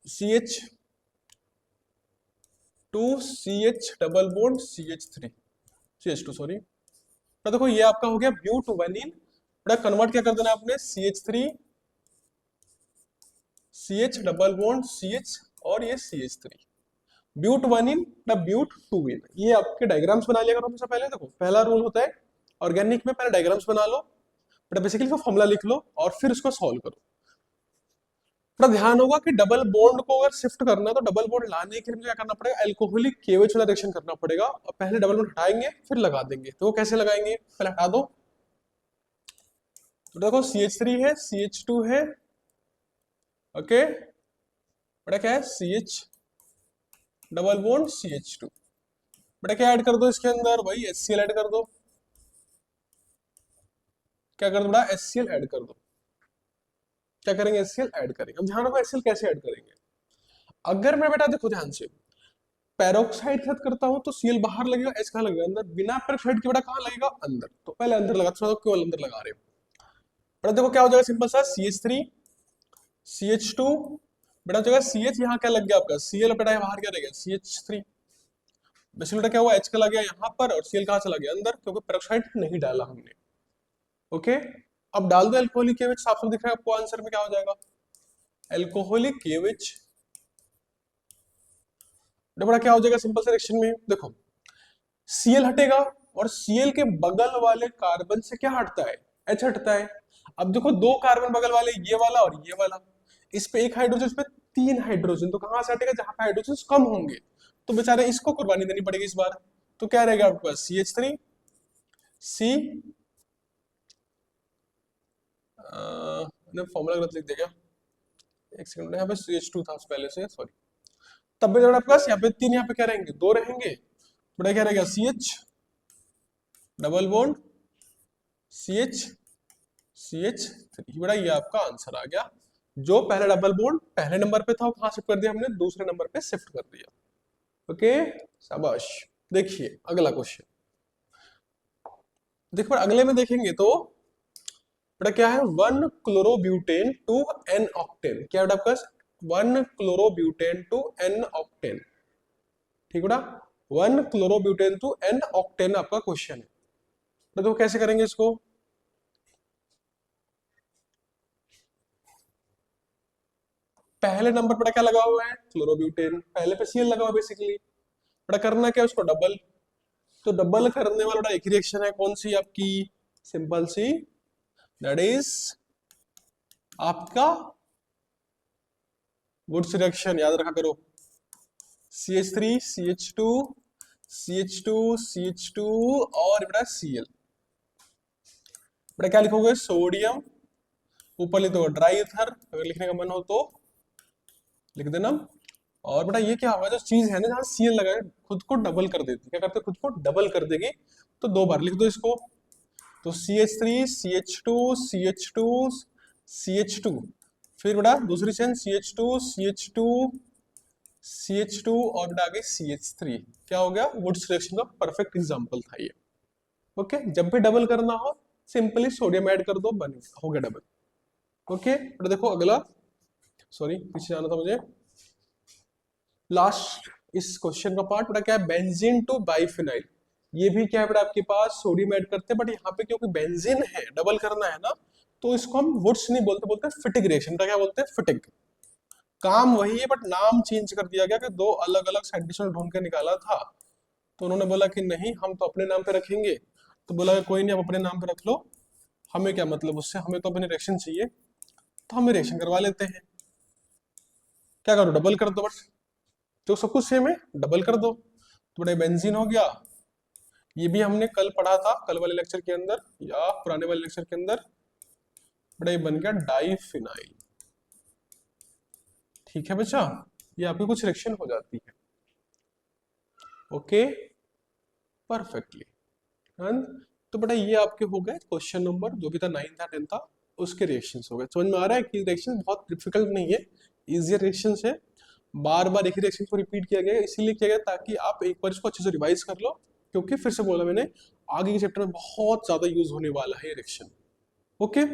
CH2 CH double bond CH3 CH2 sorry, तो देखो ये आपका हो गया ब्यूट 1 बेटा कन्वर्ट क्या कर देना आपने, CH3 CH double bond CH और ये CH3, ब्यूट 1 ना ब्यूट 2 ये आपके डायग्राम्स बना लिया करो हमेशा पहले। देखो पहला रूल होता है ऑर्गेनिक में, पहले डायग्राम्स बना लो, बेटा बेसिकली इसका फॉर्मूला लिख लो और फिर उसको सॉल्व करो। बेटा ध्यान होगा कि डबल बॉन्ड को अगर शिफ्ट करना है, तो डबल बॉन्ड लाने के लिए क्या करना पड़ेगा, अल्कोहलिक KOH वाला रिएक्शन करना पड़ेगा, और पहले डबल बॉन्ड हटाएंगे फिर लगा देंगे। तो वो कैसे लगाएंगे, पहले हटा दो। तो देखो CH3 है, CH2 है, ओके बेटा क्या है CH डबल बॉन्ड CH2, बेटा क्या ऐड कर दो इसके अंदर, वही HCl ऐड कर दो। क्या कर दो बेटा, HCl ऐड कर दो। क्या करेंगे, HCl ऐड करेंगे। अब ध्यान रखो HCl कैसे ऐड करेंगे, अगर मैं बेटा देखो ध्यान से पेरोक्साइड के साथ करता हूं, तो Cl बाहर लगेगा, H कहां लगेगा, अंदर। बिना पेरोक्साइड के बेटा कहां लगेगा, अंदर। तो पहले अंदर लगा, थोड़ा केवल अंदर लगा रहे हो। बेटा देखो क्या हो जाएगा, सिंपल सा CH3 CH2, बेटा जगह CH यहाँ क्या लग गया आपका, Cl बेटा बाहर क्या रहेगा CH3, बेसिकली बेटा क्या हुआ, H का लग गया यहाँ पर और Cl कहां चला गया अंदर, क्योंकि पेरोक्साइड नहीं डाला हमने। ओके, अब डाल दो एल्कोहलिक KOH, साफ साफ दिख रहा है आपको आंसर में क्या हो जाएगा, एल्कोहलिक KOH बड़ा क्या हो जाएगा सिंपल से रिएक्शन में, देखो Cl हटेगा और Cl के बगल वाले कार्बन से क्या हटता है, H हटता है। अब देखो दो कार्बन बगल वाले, ये वाला और ये वाला, इस पे एक हाइड्रोजन, इस पे तीन हाइड्रोजन, तो कहां से हटेगा, जहां पे हाइड्रोजन कम होंगे, तो बेचारे इसको कुर्बानी देनी पड़ेगी इस बार। तो क्या रहेगा आपके पास CH3 C, फॉर्मूला गलत लिख दिया क्या, एक सेकंड, यहाँ पे CH2 था पहले से, सॉरी। तब भी आपके पास यहाँ पे तीन, यहाँ पे क्या रहेंगे, दो रहेंगे, बड़ा क्या रहेगा CH double bond CH CH3, बड़ा ये आपका आंसर आ गया। जो पहले डबल बॉन्ड पहले नंबर पे था वो कहां शिफ्ट कर दिया हमने, दूसरे नंबर पे शिफ्ट कर दिया। ओके, शाबाश। देखिए अगला क्वेश्चन, देखो अगले में देखेंगे तो बेटा क्या है, 1 क्लोरोब्यूटेन टू एन ऑक्टेन, क्या बेटा आपका 1 क्लोरोब्यूटेन टू एन ऑक्टेन, ठीक बेटा, 1 क्लोरोब्यूटेन टू एन ऑक्टेन आपका क्वेश्चन है। तो देखो कैसे करेंगे इसको, पहले नंबर पर क्या लगा हुआ है, क्लोरोब्यूटेन, पहले पे Cl लगा हुआ है बेसिकली, बड़ा करना क्या है उसको डबल, तो डबल करने वाला बड़ा एक ही रिएक्शन है, कौन सी आपकी, सिंपल सी, दैट इज आपका वुड्स रिएक्शन, याद रखा करो, CH3 CH2 CH2 CH2 और बेटा Cl, बेटा क्या लिखोगे, सोडियम, ऊपर लिख दो ड्राई ईथर, अगर लिखने का मन हो तो लिख देना। और बेटा ये क्या होगा, जो चीज है ना जहां Cl लगा है खुद को डबल कर देती, क्या करते, खुद को डबल कर देगी, तो दो बार लिख दो इसको, तो CH3 CH2 CH2 CH2, फिर बेटा दूसरी चेन CH2 CH2 CH2 और बेटा आगे CH3, क्या हो गया, वुड्स रिएक्शन का परफेक्ट एग्जांपल था ये। ओके, जब भी डबल करना हो सिंपली सोडियम ऐड कर दो, बन हो गया डबल। ओके बेटा देखो अगला, सॉरी पीछे जाना था मुझे, लास्ट इस क्वेश्चन का पार्ट बेटा क्या है, बेंजीन टू बाइफिनाइल, ये भी क्या है बेटा आपके पास सोडियम ऐड करते हैं, बट यहाँ पे क्योंकि बेंजीन है डबल करना है ना, तो इसको हम वुड्स नहीं बोलते, बोलते हैं फिटिक रिएक्शन, क्या बोलते हैं, फिटिक। काम वही है बट नाम चेंज कर दिया गया, कि दो अलग अलग साइंटिस्टों ने ढूंढ के निकाला था, तो उन्होंने बोला कि नहीं हम तो अपने नाम पे रखेंगे, तो बोला कि कोई नहीं आप अपने नाम पे रख लो, हमें क्या मतलब उससे, हमें तो अपनी रिएक्शन चाहिए, तो हम रिएक्शन करवा लेते हैं, क्या करो डबल कर दो बस, तो सब कुछ सेम है, डबल कर दो, तो बड़ा बेंजीन हो गया, ये भी हमने कल पढ़ा था, कल वाले लेक्चर के अंदर या पुराने वाले लेक्चर के अंदर, बड़ा ये बन गया डाइफिनाइल, ठीक है बच्चा, ये आपकी कुछ रिएक्शन हो जाती है। ओके परफेक्टली, तो बेटा ये आपके हो गए क्वेश्चन नंबर, जो भी था 9 था 10 था, उसके रिएक्शंस हो गए। समझ में आ रहा है कि रिएक्शन बहुत डिफिकल्ट नहीं है, इजियर रिएक्शन है, बार बार एक ही रिएक्शन को रिपीट किया गया, इसीलिए किया गया ताकि आप एक बार इसको अच्छे से रिवाइज कर लो, क्योंकि फिर से बोला मैंने आगे के चैप्टर में बहुत ज्यादा यूज होने वाला है ये रिएक्शन। ओके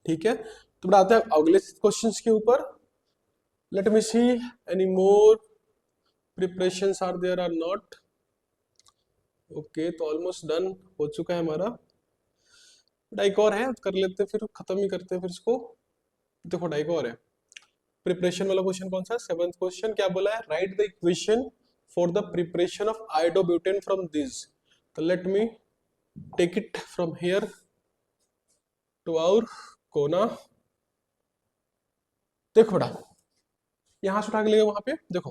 ठीक है, तो बेटा आते हैं अगले क्वेश्चन के ऊपर। Let me see any more preparations are there are not. Okay तो ऑलमोस्ट डन हो चुका है हमारा, बेटा एक और है कर लेते हैं, फिर खत्म ही करते हैं फिर इसको। देखो एक और है, प्रिपरेशन वाला क्वेश्चन कौन सा, 7th क्वेश्चन, क्या बोला है, write the equation for the preparation of iodobutane from this, तो let me take it from here to our कोना। देखो बेटा यहां से उठा के ले वहां पे, देखो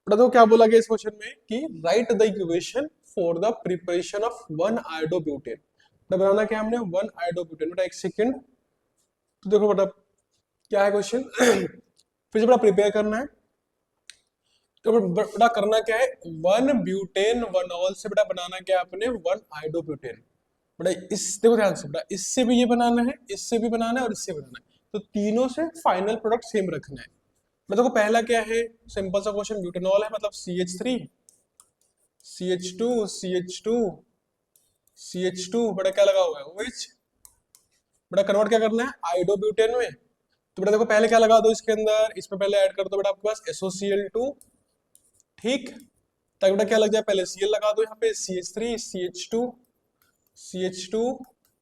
बेटा तो क्या बोला गया इस क्वेश्चन में कि write the equation for the preparation of 1 iodobutane, बनाना क्या हमने 1 आयोडोब्यूटेन, बेटा एक सेकेंड, तो देखो बेटा क्या है क्वेश्चन फिर से बेटा प्रिपेयर करना है, तो बेटा करना क्या है, 1 ब्यूटेन 1 ऑल से बेटा बनाना क्या है अपने 1 आयोडोब्यूटेन, बेटा इस देखो ध्यान से बेटा, इससे भी ये बनाना है, इससे भी बनाना है और इससे बनाना है, तो तीनों से फाइनल प्रोडक्ट सेम रखना है। मैं देखो पहला क्या है, सिंपल सा क्वेश्चन, ब्यूटेनॉल है मतलब CH3 CH2 CH2 CH2, बेटा क्या लगा हुआ है OH, बेटा कन्वर्ट क्या करना है आयोडोब्यूटेन में, तो बेटा देखो पहले क्या लगा दो इसके अंदर, इसमें पहले ऐड कर दो बेटा आपके पास SOCl2, ठीक, ताकि बेटा क्या लग जाए, पहले Cl लगा दो यहाँ पे CH3 CH2 CH2,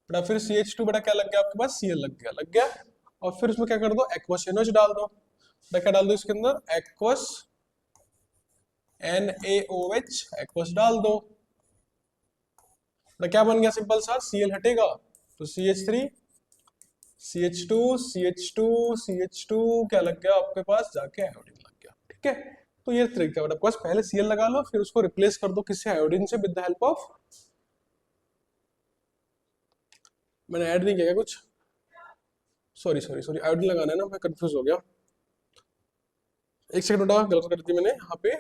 बेटा फिर CH2, बेटा क्या लग गया आपके पास Cl लग गया, और फिर उसमें क्या कर दो एक्वस NH डाल दो, क्या डाल दो इसके अंदर, एक्वस NaOH, एक्वस डाल दो। क्या बन गया सिंपल सा, Cl हटेगा तो CH3 CH2 CH2 CH2 क्या लग गया आपके पास, जाके आयोडीन लग गया। ठीक है, तो ये तरीका है आपके पास, पहले Cl लगा लो फिर उसको रिप्लेस कर दो किससे, आयोडीन से, विद द हेल्प ऑफ, मैंने ऐड नहीं किया कुछ, सॉरी सॉरी सॉरी, आयोडीन लगाना है ना, मैं कंफ्यूज हो गया, एक सेकंड उठा, गलत कर दी मैंने यहाँ पे,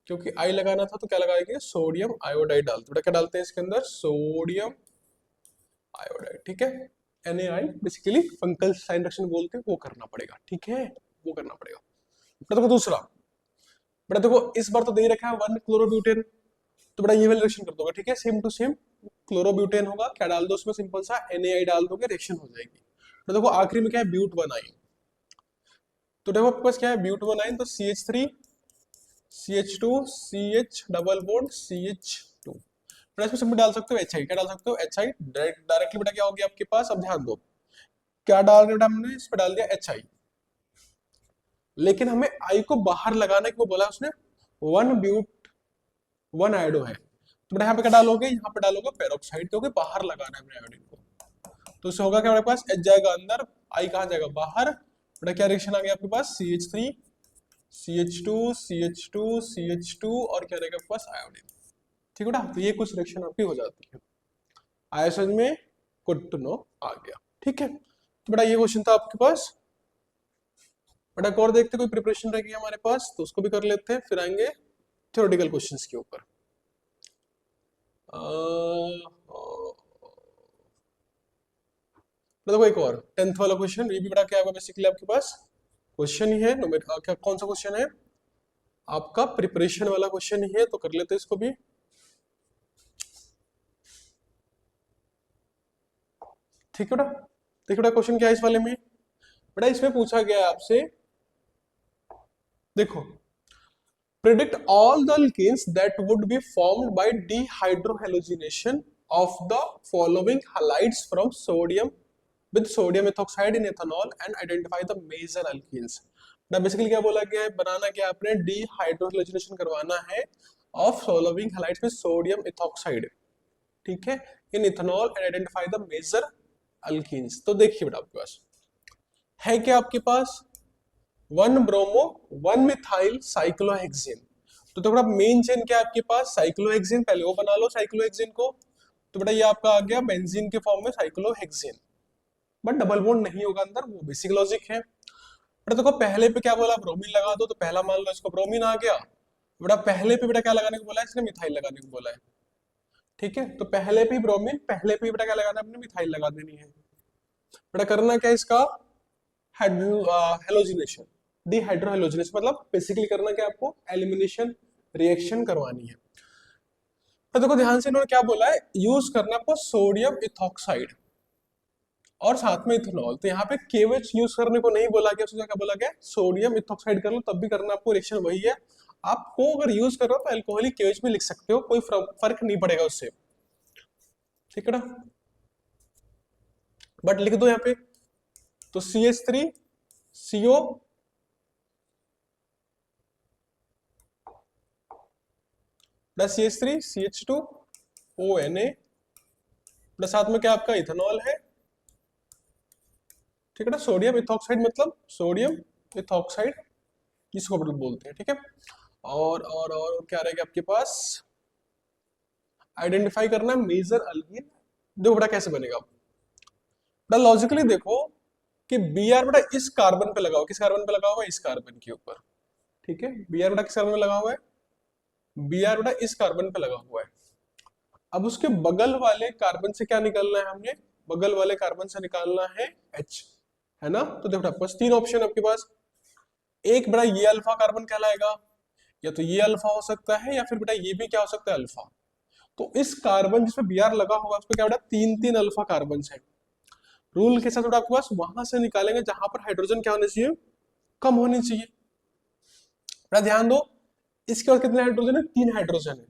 क्योंकि आई लगाना था तो क्या लगाएंगे, सोडियम आयोडाइड डालते, बेटा क्या डालते हैं इसके अंदर, सोडियम आयोडाइड। ठीक है, NaI basically Finkelstein reaction बोलते हैं, वो करना पड़ेगा। ठीक है, वो करना पड़ेगा। बेटा देखो दूसरा, बेटा देखो इस बार तो दे ही रखा है 1 क्लोरोब्यूटेन, तो बेटा ये वाली रिएक्शन कर दोगे। ठीक है, सेम टू सेम क्लोरोब्यूटेन होगा, क्या डाल दो उसमें, सिंपल सा NaI डाल दोगे, रिएक्शन हो जाएगी। तो देखो आखिरी में क्या है, ब्यूट 1 आई, तो देखो आपके पास क्या है, ब्यूट 1 आई, तो CH3 CH2 CH double bond CH2, बेटा इसमें सिंपल डाल सकते हो HI, क्या डाल सकते हो, HI डायरेक्टली। बेटा क्या हो गया आपके पास, अब ध्यान दो, क्या डाल रहे बेटा हमने, इस पे डाल दिया HI, लेकिन हमें I को बाहर लगाने को बोला उसने, 1 ब्यूट 1 आयोडो है, तो बेटा यहाँ पे क्या डालोगे, यहाँ पे डालोगे पेरोक्साइड, क्योंकि बाहर लगाना है अपने आयोडीन को। तो इससे होगा क्या हमारे पास, H जाएगा अंदर, I कहाँ जाएगा, बाहर। बेटा क्या रिएक्शन आ गया आपके पास, CH3 CH2 CH2 CH2 और क्या रहेगा आपके पास, आयोडीन। ठीक है बेटा, तो ये कुछ रिएक्शन आपकी हो जाती है। आया समझ में, गुड टू नो, आ गया। ठीक है, तो बेटा ये क्वेश्चन था आपके पास। बेटा और देखते कोई प्रिपरेशन रहेगी हमारे पास तो उसको भी कर लेते हैं, फिर आएंगे थ्योरेटिकल क्वेश्चंस के ऊपर। देखो एक और 10th वाला क्वेश्चन, ये भी बड़ा क्या होगा, बेसिकली आपके पास क्वेश्चन ही है, क्या कौन सा क्वेश्चन है आपका, प्रिपरेशन वाला क्वेश्चन ही है, तो कर लेते हैं इसको भी। ठीक है बेटा, देखिए बेटा क्वेश्चन क्या है इस वाले में, बेटा इसमें पूछा गया है आपसे, देखो, predict all the alkenes that would be formed by dehydrohalogenation of the following halides from sodium with sodium ethoxide in ethanol and identify the major alkenes। ना बेसिकली क्या बोला गया है, बनाना क्या आपने, डीहाइड्रोजनेशन करवाना है of following halides with sodium ethoxide, ठीक है, in ethanol and identify the major alkenes. तो देखिए बेटा आपके पास है क्या, आपके पास 1 ब्रोमो 1 मिथाइल साइक्लोहेक्सेन, तो थोड़ा मेन चेन क्या है आपके पास, साइक्लोहेक्सेन, पहले वो बना लो साइक्लोहेक्सेन को, तो बेटा ये आपका आ गया बेंजीन के फॉर्म में साइक्लोहेक्सेन, बट डबल बॉन्ड नहीं होगा अंदर, वो बेसिक लॉजिक है। बेटा देखो पहले पे क्या बोला, ब्रोमीन लगा दो, तो पहला मान लो इसको ब्रोमीन आ गया, बेटा पहले पे बेटा क्या लगाने को बोला है इसने, मिथाइल लगाने को बोला है। ठीक है, तो पहले पे ब्रोमीन, पहले पे बेटा क्या लगाना है अपने, मिथाइल लगा देनी है। बेटा करना क्या इसका, हेलोजिनेशन, डिहाइड्रोहेलोजिनेशन, मतलब बेसिकली करना क्या आपको, एलिमिनेशन रिएक्शन करवानी है। तो देखो ध्यान से इन्होंने क्या बोला है, यूज करना आपको सोडियम इथॉक्साइड और साथ में इथेनॉल, तो यहाँ पे केवच यूज करने को नहीं बोला गया, उसने क्या बोला गया, सोडियम इथॉक्साइड कर लो, तब भी करना आपको रिएक्शन वही है। आपको अगर यूज कर रहे हो तो अल्कोहलिक केवच भी लिख सकते हो, कोई फर्क नहीं पड़ेगा उससे। ठीक है ना, बट लिख दो यहाँ पे, तो CH3 CO plus CH3 CH2 ONA plus साथ में क्या आपका इथेनॉल है। ठीक है ना, सोडियम इथॉक्साइड, मतलब सोडियम इथॉक्साइड किसको बोलते हैं। ठीक है, और क्या रहेगा आपके पास, आइडेंटिफाई करना है मेजर अल्कीन। देखो बेटा कैसे बनेगा, बेटा लॉजिकली देखो कि Br बेटा इस कार्बन पे लगाओ, किस कार्बन पे लगा हुआ है, इस कार्बन के ऊपर। ठीक है, Br बेटा किस कार्बन पे लगा हुआ है, Br बेटा इस कार्बन पे लगा हुआ है। अब उसके बगल वाले कार्बन से क्या निकालना है हमने, बगल वाले कार्बन से निकालना है H, है ना। तो देखो आपके पास तीन ऑप्शन आपके पास, एक बेटा ये अल्फा कार्बन कहलाएगा, या तो ये अल्फा हो सकता है, या फिर बेटा ये भी क्या हो सकता है, अल्फा। तो इस कार्बन जिसमें Br लगा हुआ है उसको क्या बेटा, तीन तीन अल्फा कार्बन है। रूल के साथ बेटा आपके पास वहां से निकालेंगे जहां पर हाइड्रोजन क्या होनी चाहिए, कम होनी चाहिए। बेटा ध्यान दो, इसके बाद कितने हाइड्रोजन है, तीन हाइड्रोजन है।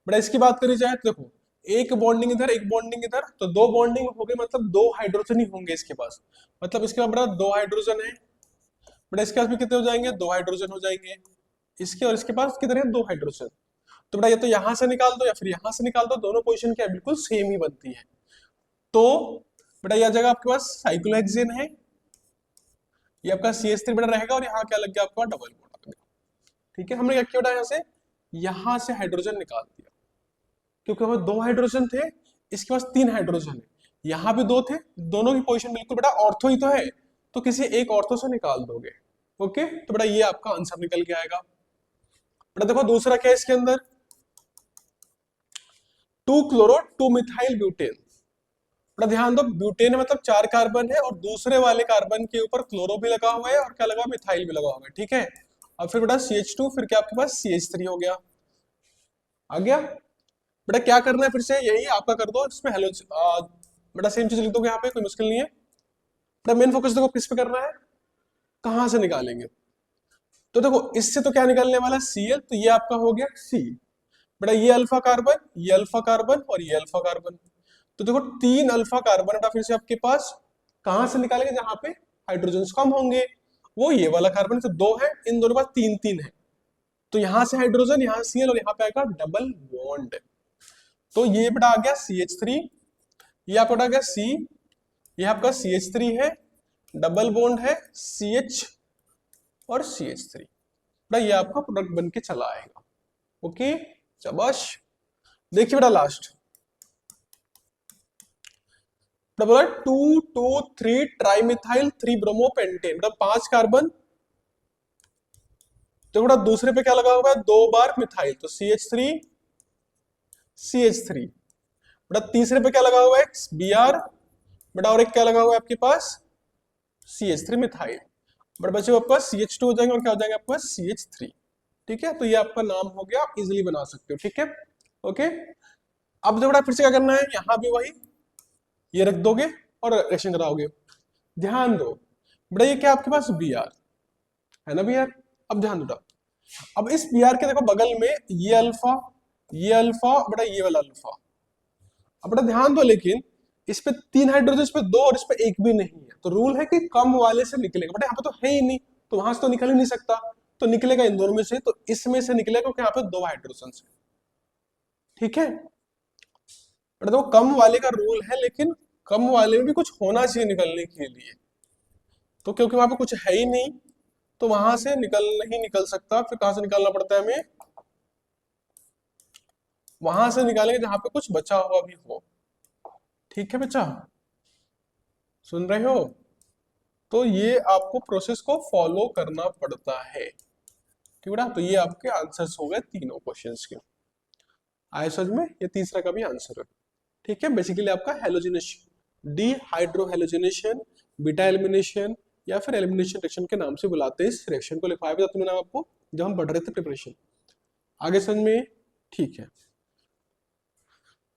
बेटा इसकी बात करी जाए तो देखो, एक बॉन्डिंग इधर एक बॉन्डिंग इधर, तो दो बॉन्डिंग हो गई, मतलब दो हाइड्रोजन ही होंगे इसके पास, मतलब इसके बाद बेटा दो हाइड्रोजन है, बेटा इसके पास भी कितने हो जाएंगे, 2 हाइड्रोजन हो जाएंगे। इसके और इसके पास कितने हैं, 2 हाइड्रोजन। तो बेटा ये तो यहां से निकाल दो या फिर यहां से निकाल दो, दोनों पोजीशन क्या है, बिल्कुल सेम ही बनती है। तो बेटा यह जगह आपके पास साइक्लोहेक्सेन है, ये आपका CH3 बेटा रहेगा, और यहाँ क्या लग गया आपका, डबल बॉन्ड आ गया। ठीक है, हमने क्या किया बेटा, यहाँ से हाइड्रोजन निकाल दिया, क्योंकि हमें 2 हाइड्रोजन थे, इसके पास 3 हाइड्रोजन है, यहाँ भी 2 थे, दोनों की पोजीशन बिल्कुल बेटा ऑर्थो ही तो है, तो किसी एक ऑर्थो से निकाल दोगे। ओके, तो बेटा ये आपका आंसर निकल के आएगा। बेटा देखो दूसरा क्या है इसके अंदर, 2 क्लोरो 2 मिथाइल ब्यूटेन। बेटा ध्यान दो, ब्यूटेन है मतलब 4 कार्बन है, और दूसरे वाले कार्बन के ऊपर क्लोरो भी लगा हुआ है, और क्या लगा, मिथाइल भी लगा हुआ है। ठीक है, अब फिर बेटा CH2, फिर क्या आपके पास CH3 हो गया, आ गया। बेटा क्या करना है फिर से, यही आपका कर दो इसमें हेलो, बेटा सेम चीज लिख दोगे यहाँ पे, कोई मुश्किल नहीं है। बेटा मेन फोकस देखो किस पे करना है, कहां से निकालेंगे। तो देखो इससे तो क्या निकलने वाला, Cl, तो ये आपका हो गया C। बेटा ये अल्फा कार्बन, ये अल्फा कार्बन, और ये अल्फा कार्बन, तो देखो 3 अल्फा कार्बन बेटा फिर से आपके पास, कहां से निकालेंगे, जहां पे हाइड्रोजन कम होंगे, वो ये वाला कार्बन, तो 2 है, इन दोनों के पास 3 3 है, तो यहां से हाइड्रोजन, यहां Cl, और यहाँ पे आएगा डबल बॉन्ड। तो ये बेटा आ गया CH3, ये आपका आ गया C, ये आपका CH3 है, डबल बॉन्ड है CH और CH3, बेटा ये आपका प्रोडक्ट बन के चला आएगा। ओके, शाबाश। देखिए बेटा लास्ट बोला 2 2 3 ट्राइमिथाइल 3 ब्रोमोपेंटेन, मतलब 5 कार्बन, तो बेटा दूसरे पे क्या लगा हुआ है, 2 बार मिथाइल, तो CH3 बेटा तीसरे पे क्या लगा हुआ है, Br, बेटा और एक क्या लगा हुआ है आपके पास, CH3 मिथाइल, बट बच्चे आपके पास CH2 हो जाएंगे, और क्या हो जाएगा आपके पास CH3। ठीक है, तो ये आपका नाम हो गया, आप इजिली बना सकते हो। ठीक है, ओके। अब जो बेटा फिर से क्या करना है, यहां भी वही, ये रख दोगे और रिएक्शन कराओगे। ध्यान दो बेटा ये क्या आपके पास Br है ना, Br। अब ध्यान दो, अब इस Br के देखो बगल में ये अल्फा बेटा ये वाला अल्फा, अब बेटा ध्यान दो, लेकिन इस पे 3 हाइड्रोजन, इस पे 2, और इस पे एक भी नहीं है, तो रूल है कि कम वाले से निकलेगा, बेटा यहाँ पे तो है ही नहीं, तो वहां से तो निकल ही नहीं सकता, तो निकलेगा इन दोनों में से, तो इसमें से निकलेगा, क्योंकि यहाँ पे 2 हाइड्रोजन है। ठीक है बेटा, देखो कम वाले का रूल है, लेकिन कम वाले में भी कुछ होना चाहिए निकलने के लिए, तो क्योंकि वहां पे कुछ है ही नहीं, तो वहां से नहीं निकल सकता, फिर कहां से निकालना पड़ता है हमें, वहां से निकालेंगे जहां पे कुछ बचा हुआ भी हो। ठीक है बच्चा, सुन रहे हो, तो ये आपको प्रोसेस को फॉलो करना पड़ता है। ठीक बेटा, तो ये आपके आंसर्स हो गए तीनों क्वेश्चंस के, आए समझ में, ये तीसरा का भी आंसर है। ठीक है, बेसिकली आपका halogenation, D hydro halogenation, beta elimination, या फिर एलिमिनेशन रिएक्शन के नाम से बुलाते हैं इस रिएक्शन को, लिखवाया भी था तुमने नाम आपको जब हम पढ़ रहे थे प्रिपरेशन। आगे समझ में, ठीक है।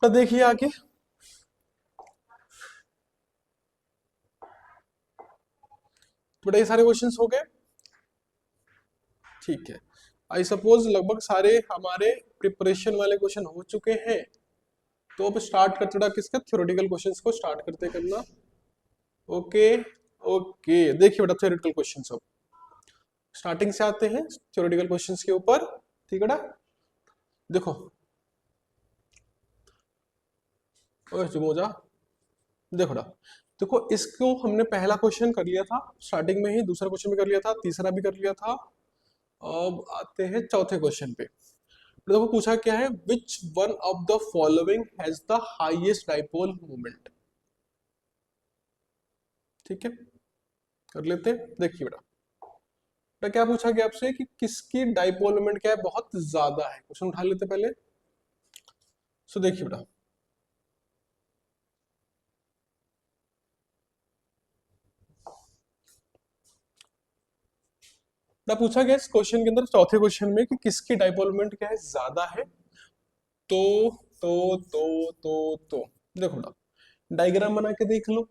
तो देखिए आगे, तो बेटा ये सारे क्वेश्चंस हो गए। ठीक है, आई सपोज लगभग सारे हमारे प्रिपरेशन वाले क्वेश्चन हो चुके हैं, तो अब स्टार्ट करते बेटा किसका, थ्योरेटिकल क्वेश्चंस को स्टार्ट करते करना। ओके ओके, देखिए बेटा थ्योरेटिकल क्वेश्चंस अब स्टार्टिंग से आते हैं थ्योरेटिकल क्वेश्चंस के ऊपर। ठीक है बेटा, देखो ओए जुमोजा, देखो बेटा, देखो इसको हमने पहला क्वेश्चन कर लिया था स्टार्टिंग में ही, दूसरा क्वेश्चन भी कर लिया था, तीसरा भी कर लिया था। अब आते हैं चौथे क्वेश्चन पे। देखो पूछा क्या है, which one of the following has the highest dipole moment. ठीक है, कर लेते हैं। देखिए बेटा, क्या पूछा गया आपसे कि किसकी डाइपोल मोमेंट क्या है, बहुत ज्यादा है। क्वेश्चन उठा लेते पहले। सो देखिए बेटा, पूछा गया इस क्वेश्चन के अंदर, चौथे क्वेश्चन में, कि किसकी डाइपोल मोमेंट क्या है, ज्यादा है। तो तो देखो बेटा, डायग्राम बना के देख लो।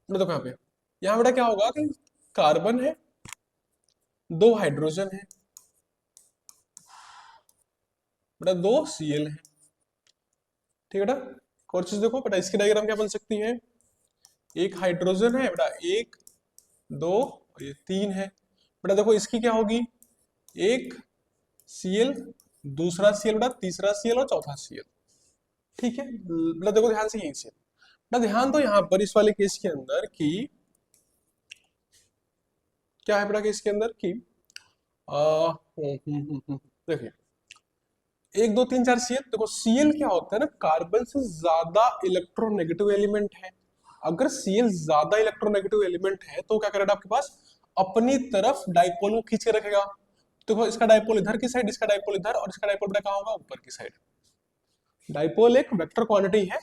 देखो यहाँ पे, यहाँ बेटा क्या होगा कि कार्बन है, 2 हाइड्रोजन है, बेटा 2 Cl है। ठीक है बेटा, एक और चीज देखो बेटा, इसकी डायग्राम क्या बन सकती है, एक हाइड्रोजन है बेटा, एक, दो, और ये तीन है बेटा। देखो इसकी क्या होगी, एक Cl, दूसरा Cl बेटा, तीसरा Cl और चौथा Cl। ठीक है बेटा, देखो ध्यान से यही से बेटा, ध्यान दो यहाँ पर इस वाले केस के अंदर कि क्या है बेटा, केस के अंदर कि देखिए, एक दो तीन चार Cl। देखो Cl क्या होता है ना, कार्बन से ज्यादा इलेक्ट्रोनेगेटिव एलिमेंट है। अगर Cl ज्यादा इलेक्ट्रोनेगेटिव एलिमेंट है तो क्या करेगा आपके पास, अपनी तरफ डाइपोल को खींच के रखेगा। देखो इसका डाइपोल इधर की साइड, इसका डाइपोल इधर, और इसका डाइपोल बेटा कहाँ होगा, ऊपर की साइड। डाइपोल एक वेक्टर क्वांटिटी है,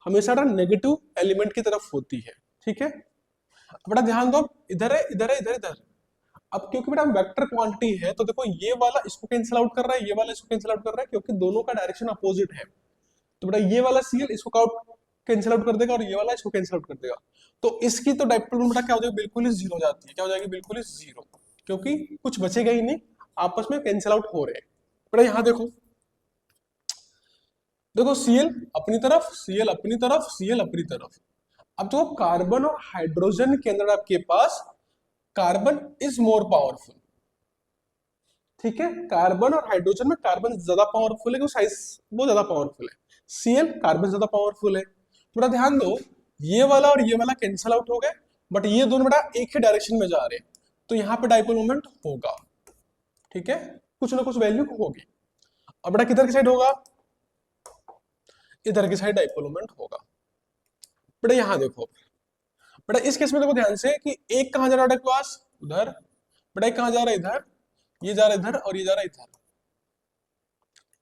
हमेशा नेगेटिव एलिमेंट की तरफ होती है। ठीक है बेटा, ध्यान दो, इधर है, इधर है, इधर, इधर। अब क्योंकि बेटा वेक्टर क्वांटिटी है तो देखो ये वाला इसको कैंसिल आउट कर रहा है, ये वाला इसको कैंसिल आउट कर रहा है, क्योंकि दोनों का डायरेक्शन अपोजिट है। तो बेटा ये वाला Cl इसको कैंसिल आउट कर देगा और ये वाला इसको कैंसिल आउट कर देगा। तो इसकी तो डाइपोल मोमेंट बेटा क्या हो जाएगी, बिल्कुल ही जीरो हो जाती है। क्या हो जाएगी, बिल्कुल ही जीरो, क्योंकि कुछ बचेगा ही नहीं, आपस में कैंसिल आउट हो रहे हैं। बेटा यहाँ देखो, देखो Cl अपनी तरफ, Cl अपनी तरफ, Cl अपनी तरफ। अब तो कार्बन और हाइड्रोजन के अंदर आपके पास कार्बन इज मोर पावरफुल। ठीक है, कार्बन और हाइड्रोजन में कार्बन ज्यादा पावरफुल है, साइज वो ज्यादा पावरफुल है। Cl कार्बन ज्यादा पावरफुल है। थोड़ा ध्यान दो, ये वाला और ये वाला कैंसिल आउट हो गए, बट ये दोनों बेटा एक ही डायरेक्शन में जा रहे हैं, तो यहाँ पे डाइपोल मोमेंट होगा। ठीक है, कुछ ना कुछ वैल्यू होगी। अब बेटा किधर की साइड होगा, इधर की साइड डाइपोल मोमेंट होगा। बेटा यहाँ देखो, बेटा इस केस में देखो ध्यान से कि एक कहां जा रहा है पास, उधर। बेटा एक कहां जा रहा है, इधर। ये जा रहा है इधर और ये जा रहा है इधर।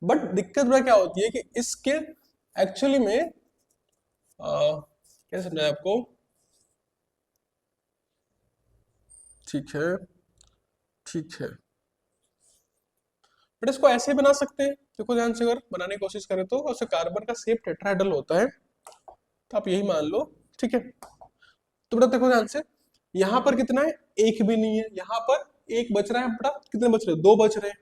बट दिक्कत बेटा क्या होती है कि इसके एक्चुअली में कैसे समझाएं आपको, ठीक है, ठीक है बेटा, इसको ऐसे बना सकते हैं। देखो ध्यान से अगर बनाने की कोशिश करें तो उससे कार्बन का शेप टेट्राहेड्रल होता है, तो आप यही मान लो। ठीक है, तो बेटा देखो ध्यान से, यहाँ पर कितना है, एक भी नहीं है, यहाँ पर एक बच रहा है बेटा, कितने बच रहे हैं, दो बच रहे हैं।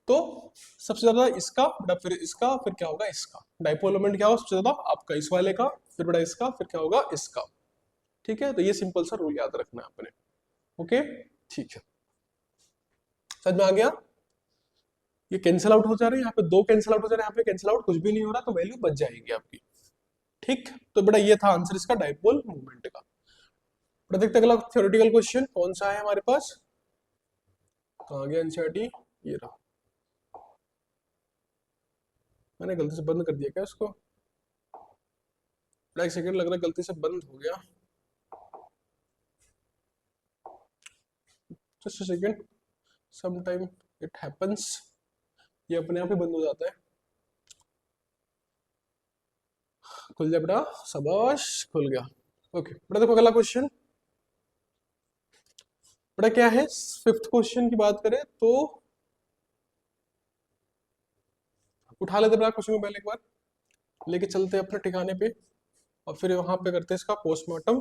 तो सबसे ज्यादा इसका बेटा, फिर इसका, फिर क्या होगा इसका। डाइपोल मोमेंट क्या होगा सबसे ज्यादा आपका, इस वाले का, फिर बेटा इसका, फिर क्या होगा इसका। ठीक है, तो ये सिंपल सा रूल याद रखना है आपने। ओके, ठीक है, समझ में आ गया। ये कैंसिल आउट हो जा रहे हैं, यहाँ पे दो कैंसिल आउट हो जा रहे हैं, यहाँ पे कैंसिल आउट कुछ भी नहीं हो रहा, तो वैल्यू बच जाएगी आपकी। ठीक, तो बेटा ये था आंसर इसका डाइपोल मूवमेंट का। बेटा देखते अगला थ्योरेटिकल क्वेश्चन कौन सा है हमारे पास, कहाँ गया एनसीईआरटी, ये रहा। मैंने गलती से बंद कर दिया क्या इसको, एक सेकंड, लग रहा है गलती से बंद हो गया, just a second, some time it happens, ये अपने आप ही बंद हो जाता है। खुल गया बेटा, शाबाश, खुल गया। ओके बेटा देखो अगला क्वेश्चन, बेटा क्या है, फिफ्थ क्वेश्चन की बात करें तो उठा लेते बेटा क्वेश्चन को पहले एक बार, लेके चलते अपने ठिकाने पे, और फिर वहां पे करते इसका पोस्टमार्टम,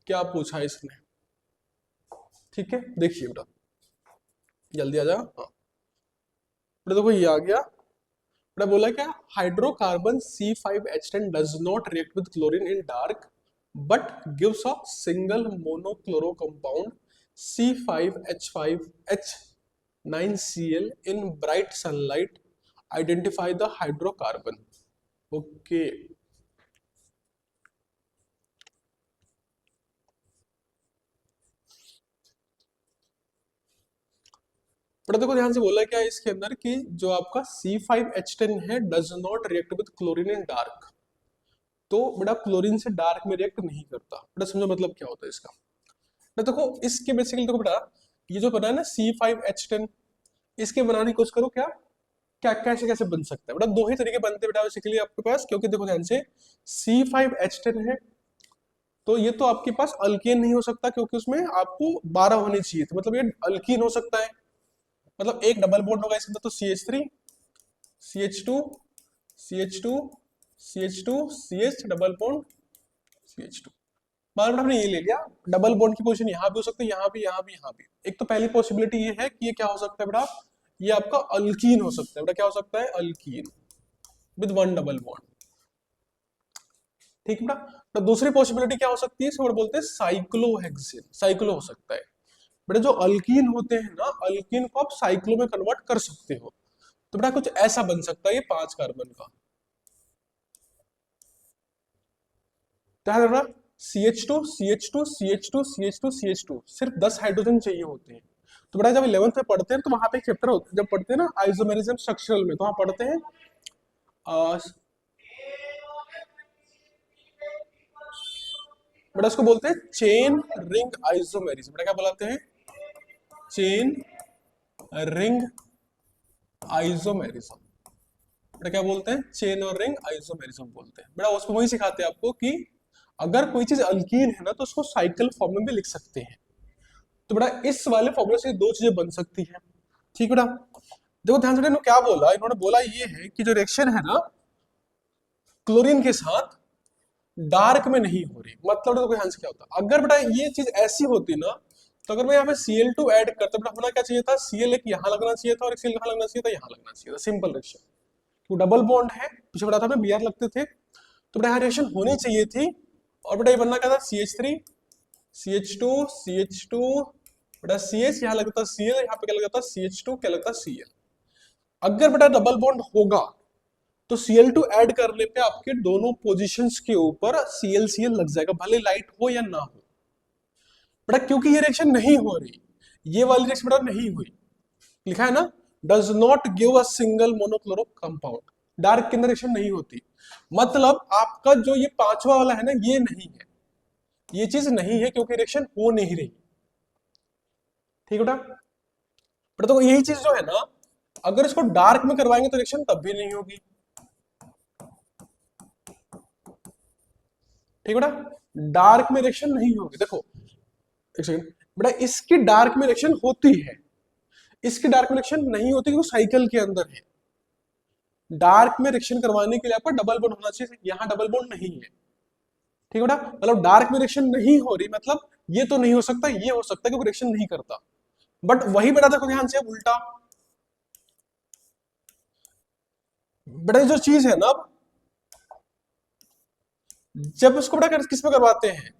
क्या पूछा है इसने। ठीक है, देखिए बेटा, जल्दी आ जा। हाँ बेटा देखो ये आ गया, बेटा बोला क्या, hydrocarbon C5H10 does not react with chlorine in dark but gives a single monochloro compound C5H5H9Cl in bright sunlight, identify the hydrocarbon. Okay, बेटा देखो ध्यान से बोला क्या है इसके अंदर कि जो आपका C5H10 है does not react with chlorine in dark, तो बेटा क्लोरीन से डार्क में रिएक्ट नहीं करता। बेटा समझो मतलब क्या होता है इसका। बेटा देखो इसके बेसिकली देखो बेटा, ये जो बना है ना C5H10, इसके बनाने की कोशिश करो, क्या क्या कैसे कैसे बन सकता है। बेटा दो ही तरीके बनते हैं बेटा बेसिकली आपके पास, क्योंकि देखो ध्यान से C5H10 है तो ये तो आपके पास अल्केन नहीं हो सकता, क्योंकि उसमें आपको 12 होनी चाहिए थी, मतलब ये अल्कीन हो सकता है, मतलब एक डबल बॉन्ड होगा इसके अंदर, तो CH3 CH2 CH2 CH2 CH double bond CH2। मान लो आपने ये ले लिया, डबल बॉन्ड की पोजीशन यहाँ भी हो सकती है, यहाँ भी, यहाँ भी, यहाँ भी। एक तो पहली पॉसिबिलिटी ये है कि ये क्या हो सकता है बेटा, ये आपका अल्कीन हो सकता है। बेटा क्या हो सकता है, alkyne with one double bond. ठीक है बेटा। तो दूसरी पॉसिबिलिटी क्या हो सकती है, इसको बोलते हैं साइक्लोहेक्सेन, साइक्लो हो सकता है बेटा। जो अल्कीन होते हैं ना, अल्कीन को आप साइक्लो में कन्वर्ट कर सकते हो। तो बेटा कुछ ऐसा बन सकता है ये 5 कार्बन का। क्या है बेटा, CH2 CH2 CH2 CH2 CH2, सिर्फ 10 हाइड्रोजन चाहिए होते हैं। तो बेटा जब 11th में पढ़ते हैं तो वहां पे एक चैप्टर होता है, जब पढ़ते हैं ना आइसोमेरिज्म स्ट्रक्चरल में, तो वहां पढ़ते हैं आ, बेटा इसको बोलते हैं चेन रिंग आइसोमेरिज्म। बेटा क्या बुलाते हैं, चेन रिंग आइसोमेरिज्म। बेटा क्या बोलते हैं, चेन और रिंग आइसोमेरिज्म बोलते हैं। बेटा उसमें वही सिखाते हैं आपको कि अगर कोई चीज अल्कीन है ना तो उसको साइकिल फॉर्म में भी लिख सकते हैं। तो बेटा इस वाले फॉर्मूले से दो चीजें बन सकती हैं। ठीक बेटा, देखो ध्यान से, इन्होंने क्या बोला, इन्होंने बोला ये है कि जो रिएक्शन है ना क्लोरीन के साथ डार्क में नहीं हो रही। मतलब देखो ध्यान से क्या होता, अगर बेटा ये चीज ऐसी होती ना, तो अगर मैं यहाँ पे Cl2 ऐड करता, बेटा होना क्या चाहिए था, Cl एक यहाँ लगना चाहिए था और एक Cl कहाँ लगना चाहिए था, यहाँ लगना चाहिए था। सिंपल रिएक्शन, तो डबल बॉन्ड है, पीछे बड़ा था में Br लगते थे, तो बेटा यहाँ रिएक्शन होनी चाहिए थी। और बेटा ये बनना क्या था, CH3 CH2 CH2 बेटा CH, यहाँ लगता Cl, यहाँ पे क्या लगता CH2, क्या लगता Cl। अगर बेटा डबल बॉन्ड होगा तो Cl2 ऐड करने पे आपके दोनों पोजीशंस के ऊपर Cl लग जाएगा, भले लाइट हो या ना हो। बेटा क्योंकि ये रिएक्शन नहीं हो रही, ये वाली रिएक्शन बेटा नहीं हुई, लिखा है ना, does not give a single monochloro compound, dark के अंदर रिएक्शन नहीं होती। मतलब आपका जो ये पांचवा वाला है ना, ये नहीं है, ये चीज नहीं है क्योंकि रिएक्शन हो नहीं रही। ठीक है बेटा, पर तो यही चीज जो है ना, अगर इसको डार्क में करवाएंगे तो रिएक्शन तब भी नहीं होगी। ठीक है बेटा, डार्क में रिएक्शन नहीं होगी। देखो एक सेकंड बेटा, इसकी डार्क में रिएक्शन होती है, इसकी डार्क में रिएक्शन नहीं होती क्योंकि साइकिल के अंदर है। डार्क में रिएक्शन करवाने के लिए आपका डबल बॉन्ड होना चाहिए, यहाँ डबल बॉन्ड नहीं है। ठीक है बेटा, मतलब डार्क में रिएक्शन नहीं हो रही, मतलब ये तो नहीं हो सकता, ये हो सकता है क्योंकि रिएक्शन नहीं करता। बट वही बेटा देखो ध्यान से, उल्टा बेटा जो चीज है ना, जब इसको बेटा किस में करवाते हैं,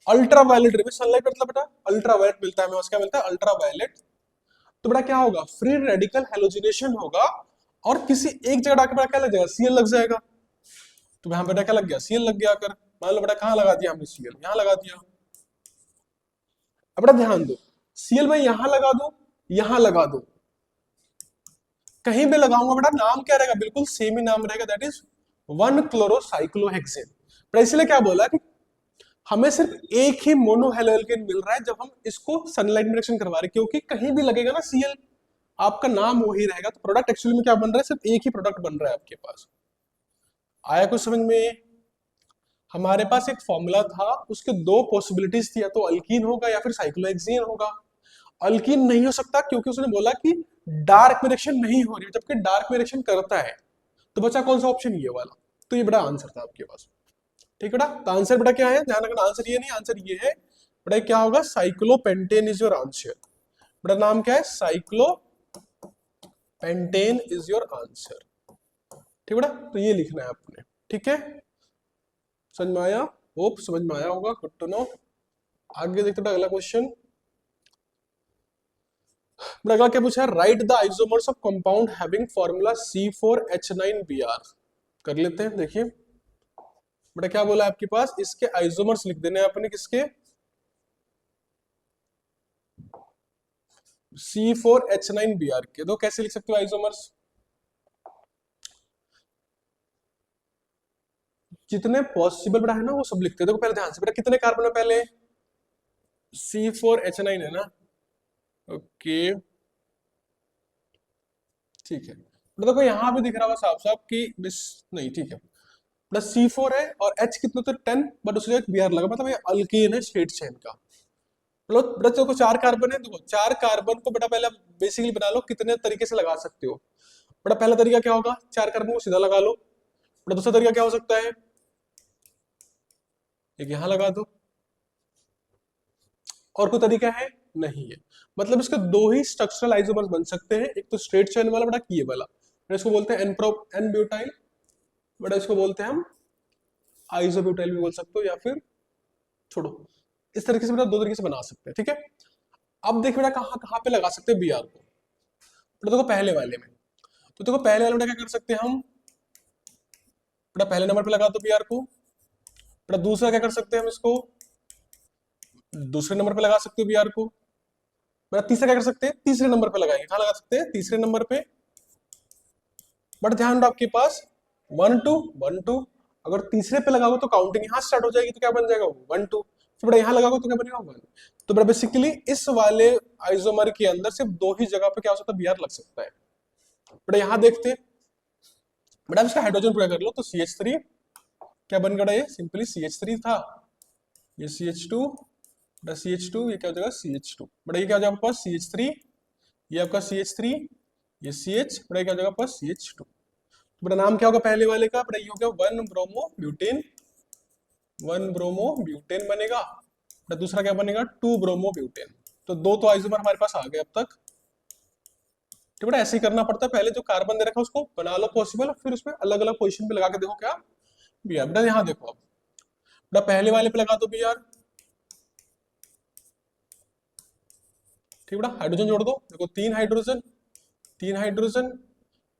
अल्ट्रा वायलेट रे में, सनलाइट मतलब बेटा अल्ट्रा वायलेट मिलता है हमें, उसका मिलता है अल्ट्रा वायलेट। तो बेटा क्या होगा, फ्री रेडिकल हेलोजिनेशन होगा और किसी एक जगह आके बेटा क्या लग जाएगा, Cl लग जाएगा। तो यहां बेटा क्या लग गया, Cl लग गया। कर मान लो बेटा कहां लगा दिया हमने, Cl यहां लगा दिया। अब बेटा ध्यान दो, Cl मैं यहां लगा दूं, यहां लगा दूं, कहीं भी लगाऊंगा बेटा नाम क्या रहेगा, बिल्कुल सेम ही नाम रहेगा, दैट इज 1-क्लोरोसाइक्लोहेक्सेन। पर इसलिए क्या बोला कि हमें सिर्फ एक ही मोनोहेलोएल्केन मिल रहा है जब हम इसको सनलाइट में रिएक्शन करवा रहे हैं, क्योंकि कहीं भी लगेगा ना Cl, आपका नाम वही रहेगा। तो प्रोडक्ट एक्चुअली में क्या बन रहा है, सिर्फ एक ही प्रोडक्ट बन रहा है आपके पास। आया कुछ समझ में, हमारे पास एक फॉर्मूला था, उसके दो पॉसिबिलिटीज थी, या तो अल्कीन होगा या फिर साइक्लोहेक्सेन होगा। अल्कीन नहीं हो सकता क्योंकि उसने बोला कि डार्क में रिएक्शन नहीं हो रही है, जबकि डार्क में रिएक्शन करता है। तो बचा कौन सा ऑप्शन, ये वाला। तो ये बड़ा आंसर था आपके पास। ठीक है बेटा, तो आंसर बेटा क्या है, ध्यान रखना, आंसर ये नहीं, आंसर ये है बेटा, क्या होगा, साइक्लोपेंटेन इज योर आंसर। बेटा नाम क्या है, साइक्लोपेंटेन इज योर आंसर। ठीक बेटा, तो ये लिखना है आपने। ठीक है, समझ में आया, होप समझ में आया होगा, गुड टू नो। आगे देखते हैं अगला क्वेश्चन। अगला क्या पूछा है, write the isomers of compound having formula C4H9Br। कर लेते हैं, देखिए बेटा क्या बोला है आपके पास, इसके आइसोमर्स लिख देने आपने, किसके, C4H9Br के। तो कैसे लिख सकते हो आइसोमर्स, जितने पॉसिबल बेटा है ना वो सब लिखते हैं। देखो पहले ध्यान से बेटा, कितने कार्बन है पहले, C4H9 है ना, ओके ठीक है। तो देखो यहाँ पे दिख रहा होगा साफ साफ कि मिस नहीं, ठीक है, प्लस C4 है और H कितना, तो 10, बट उसके एक Br लगा, मतलब ये अल्केन है स्ट्रेट चेन का। मतलब बेटा देखो 4 कार्बन है, देखो 4 कार्बन को बेटा पहले बेसिकली बना लो कितने तरीके से लगा सकते हो। बेटा पहला तरीका क्या होगा, 4 कार्बन को सीधा लगा लो। बेटा दूसरा तरीका क्या हो सकता है, एक यहाँ लगा दो, और कोई तरीका है नहीं है। मतलब इसके दो ही स्ट्रक्चरल आइसोमर्स बन सकते हैं, एक तो स्ट्रेट चेन वाला बेटा, ये वाला बेटा इसको बोलते हैं एन ब्यूटाइल, बेटा इसको बोलते हैं हम आइसोब्यूटाइल भी बोल सकते हो, या फिर छोड़ो, इस तरीके से बेटा दो तरीके से बना सकते हैं, ठीक है। अब देखो बेटा कहाँ कहाँ पे लगा सकते हैं बी आर को। बेटा देखो पहले वाले में, तो देखो पहले वाले में क्या कर सकते हैं हम, बेटा पहले नंबर पे लगा दो बी आर को। बेटा दूसरा क्या कर सकते हैं हम इसको, दूसरे नंबर पे लगा सकते हो बी आर को। बेटा तीसरा क्या कर सकते हैं, तीसरे नंबर पे लगाएंगे, कहाँ लगा सकते हैं, तीसरे नंबर पे। बट ध्यान रखो आपके पास 1 2 1 2, अगर तीसरे पे लगाओगे तो काउंटिंग यहाँ स्टार्ट हो जाएगी, तो क्या बन जाएगा 1 2, तो बेटा यहाँ लगाओगे तो क्या बनेगा 1। तो बेटा बेसिकली इस वाले आइसोमर के अंदर सिर्फ दो ही जगह पे क्या हो सकता है, बी आर लग सकता है। बेटा यहाँ देखते हैं, बेटा इसका हाइड्रोजन पूरा कर लो, तो CH3 क्या बन गया, ये सिंपली CH3 था, ये CH2, बेटा CH2, ये क्या हो जाएगा CH2, बेटा ये क्या हो जाएगा आपके पास CH3, ये आपका CH3, ये CH, बेटा ये क्या हो जाएगा आपका CH2। बेटा नाम क्या होगा पहले वाले का, बेटा ये हो गया 1 ब्रोमो ब्यूटेन, 1 ब्रोमो ब्यूटेन बनेगा। बेटा दूसरा क्या बनेगा 2 ब्रोमो ब्यूटेन। तो दो तो आइसोमर हमारे पास आ गए अब तक। तो बेटा ऐसे ही करना पड़ता है, पहले जो कार्बन दे रखा है उसको बना लो पॉसिबल, फिर उसमें अलग अलग पोजीशन पे लगा के देखो क्या बी आर। बेटा यहाँ देखो, अब बेटा पहले वाले पे लगा दो बी आर, ठीक बेटा, हाइड्रोजन जोड़ दो, देखो 3 हाइड्रोजन, 3 हाइड्रोजन,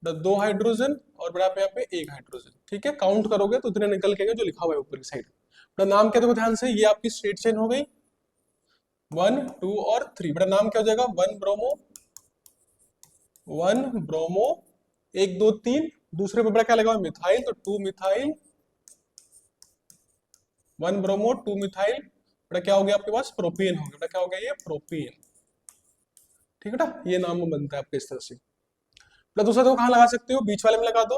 बेटा 2 हाइड्रोजन, और बेटा यहाँ पे 1 हाइड्रोजन, ठीक है। काउंट करोगे तो इतने निकल के जो लिखा हुआ है ऊपर की साइड। बेटा नाम क्या, देखो ध्यान से, ये आपकी स्ट्रेट चेन हो गई 1 2 और 3। बेटा नाम क्या हो जाएगा 1 ब्रोमो, 1 ब्रोमो 1 2 3, दूसरे पे बेटा क्या लगा मिथाइल, तो 2 मिथाइल, 1 ब्रोमो 2 मिथाइल, बेटा क्या हो गया आपके पास प्रोपेन हो गया, बेटा क्या हो गया ये प्रोपेन, ठीक है बेटा, ये नाम बनता है आपके इस तरह से। बेटा दूसरा तो कहाँ लगा सकते हो, बीच वाले में लगा दो,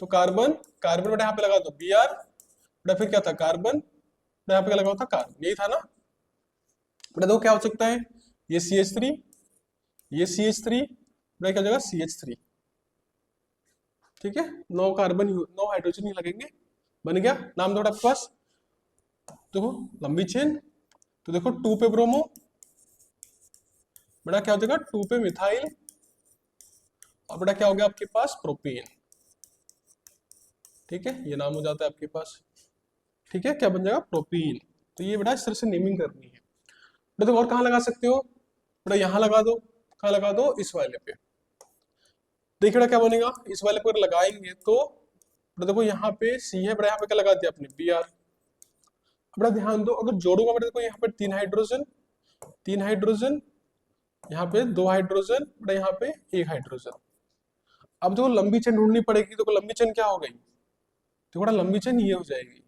तो कार्बन, कार्बन बेटा यहाँ पे लगा दो बी आर, बेटा फिर क्या था कार्बन, बेटा यहाँ पे क्या लगा हुआ था कार्बन, यही था ना। बेटा देखो क्या हो सकता है, ये CH3, ये CH3, बेटा क्या हो जाएगा CH3, ठीक है। 9 कार्बन 9 हाइड्रोजन ही लगेंगे, बन गया नाम। दो आपके पास देखो लंबी चेन, तो देखो 2 पे ब्रोमो, बेटा क्या हो जाएगा 2 पे मिथाइल, और बेटा क्या हो गया आपके पास प्रोपेन, ठीक है, ये नाम हो जाता है आपके पास, ठीक है, क्या बन जाएगा प्रोपेन। तो ये बेटा इस तरह से नेमिंग करनी है। बेटा तो और कहाँ लगा सकते हो, बेटा यहाँ लगा दो, कहाँ लगा दो इस वाले पे, देखिए बेटा क्या बनेगा, इस वाले पर लगाएंगे तो बेटा देखो यहाँ पे सी है, बेटा यहाँ पे क्या लगा दिया आपने बी आर। बेटा ध्यान दो, अगर जोड़ूंगा बेटा देखो यहाँ पे 3 हाइड्रोजन, 3 हाइड्रोजन, यहाँ पे 2 हाइड्रोजन, बेटा यहाँ पे 1 हाइड्रोजन। अब देखो लंबी चेन ढूंढनी पड़ेगी, तो लंबी चेन क्या हो गई, तो बेटा लंबी चेन ये हो जाएगी,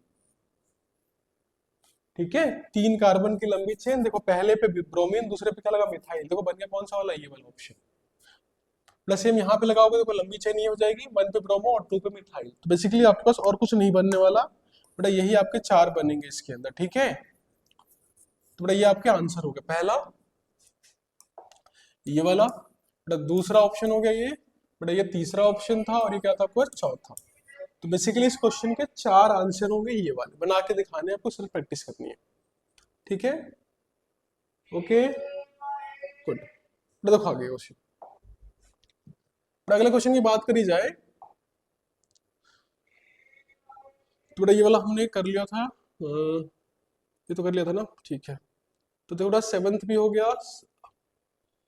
ठीक है, 3 कार्बन की लंबी चेन, देखो पहले पे ब्रोमीन, दूसरे पे क्या लगा मिथाइल, देखो बन गया कौन सा वाला, ये वाला ऑप्शन। प्लस सेम यहाँ पे लगाओगे तो लंबी चेन ये हो जाएगी, 1 पे ब्रोमो और 2 पे मिथाइल। तो बेसिकली आपके पास और कुछ नहीं बनने वाला बेटा, यही आपके 4 बनेंगे इसके अंदर, ठीक है। तो बेटा ये आपके आंसर हो गया पहला, ये वाला, बेटा दूसरा ऑप्शन हो गया ये, बेटा ये तीसरा ऑप्शन था, और ये क्या था आपका चौथा। तो बेसिकली इस क्वेश्चन के 4 आंसर होंगे, ये वाले बना के दिखाने, आपको सिर्फ प्रैक्टिस करनी है, ठीक है, ओके गुड। बेटा देखो आगे क्वेश्चन, अगले क्वेश्चन की बात करी जाए तो बेटा ये वाला हमने कर लिया था, ये तो कर लिया था ना, ठीक है। तो देखो 7th भी हो गया।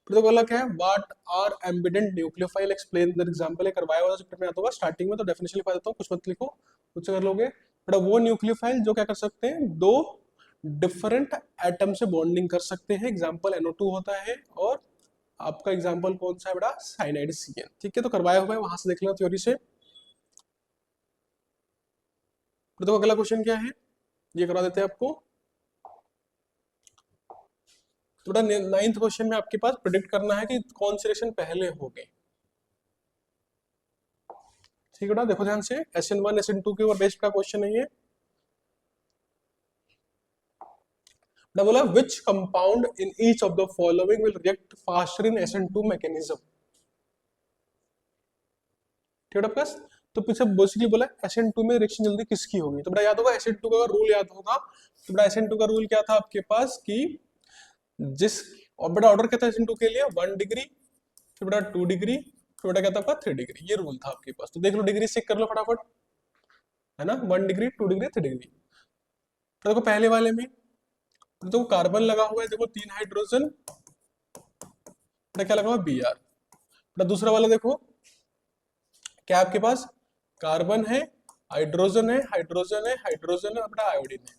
तो बोला क्या है, what are ambident nucleophile, explain the example है, करवाया हुआ चैप्टर में आता होगा स्टार्टिंग में, तो डेफिनेशन लिखवा देता हूँ, कुछ मत लिखो, कुछ कर लोगे। बेटा वो न्यूक्लियोफाइल जो क्या कर सकते हैं, दो डिफरेंट एटम से बॉन्डिंग कर सकते हैं, एग्जांपल NO2 होता है, और आपका एग्जांपल कौन सा है बेटा, साइनाइड CN, ठीक है। तो करवाया हुआ है, वहां से देख लेना थ्योरी से। तो अगला क्वेश्चन क्या है, ये करा देते हैं आपको। तो बेटा 9th क्वेश्चन में आपके पास प्रिडिक्ट करना है कि कौन सी रिएक्शन पहले होगी, ठीक है बेटा, देखो ध्यान से, SN1 SN2 के ऊपर बेस्ड का क्वेश्चन है ये। बेटा बोला which compound in each of the following will react faster in SN2 mechanism, ठीक है पास। तो पीछे बेसिकली बोला SN2 में रिएक्शन जल्दी किसकी होगी, तो बेटा याद होगा SN2 का रूल याद होगा, तो बेटा SN2 का रूल क्या था आपके पास कि जिस, और बेटा ऑर्डर क्या था SN2 के लिए 1 डिग्री, फिर बेटा 2 डिग्री, फिर बेटा क्या था आपका 3 डिग्री, ये रूल था आपके पास। तो देख लो डिग्री चेक कर लो फटाफट, है ना, 1 डिग्री 2 डिग्री 3 डिग्री। तो देखो पहले वाले में तो देखो कार्बन लगा हुआ है, देखो 3 हाइड्रोजन, क्या लगा हुआ बी आर। दूसरा वाला देखो क्या आपके पास कार्बन है, हाइड्रोजन है, हाइड्रोजन है, हाइड्रोजन है, अपना आयोडीन है।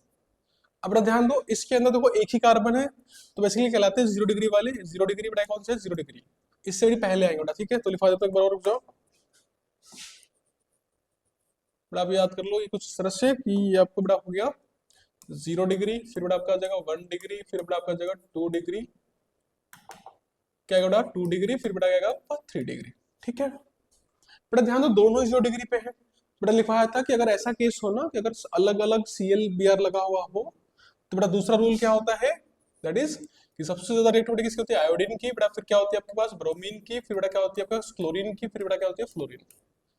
अपना ध्यान दो इसके अंदर देखो एक ही कार्बन है, तो बेसिकली कहलाते हैं 0 डिग्री वाले। 0 डिग्री बड़ा कौन सा है 0 डिग्री, इससे भी पहले आएंगे बेटा, ठीक है। तो लिखा देता हूं एक बार और, रुक जाओ बड़ा, आप याद कर लो ये कुछ इस तरह से कि ये आपको बड़ा हो गया 0 डिग्री, फिर बड़ा आपका आ जाएगा 1 डिग्री, फिर बड़ा आपका आ जाएगा 2 डिग्री, क्या आएगा बेटा 2 डिग्री, फिर बड़ा आएगा 3 डिग्री, ठीक है। बड़ा ध्यान दो दोनों 0 डिग्री पे है। बड़ा लिखवाया था कि अगर ऐसा केस हो ना कि अगर अलग अलग सीएल बी आर लगा हुआ हो, तो बड़ा दूसरा रूल क्या होता है, दैट इज कि सबसे ज्यादा रिएक्टिविटी किसकी होती है, आयोडीन की। बड़ा फिर क्या होती है आपके पास ब्रोमीन की, फिर बड़ा क्या होती है आपके पास क्लोरीन की, फिर बड़ा क्या होती है फ्लोरीन।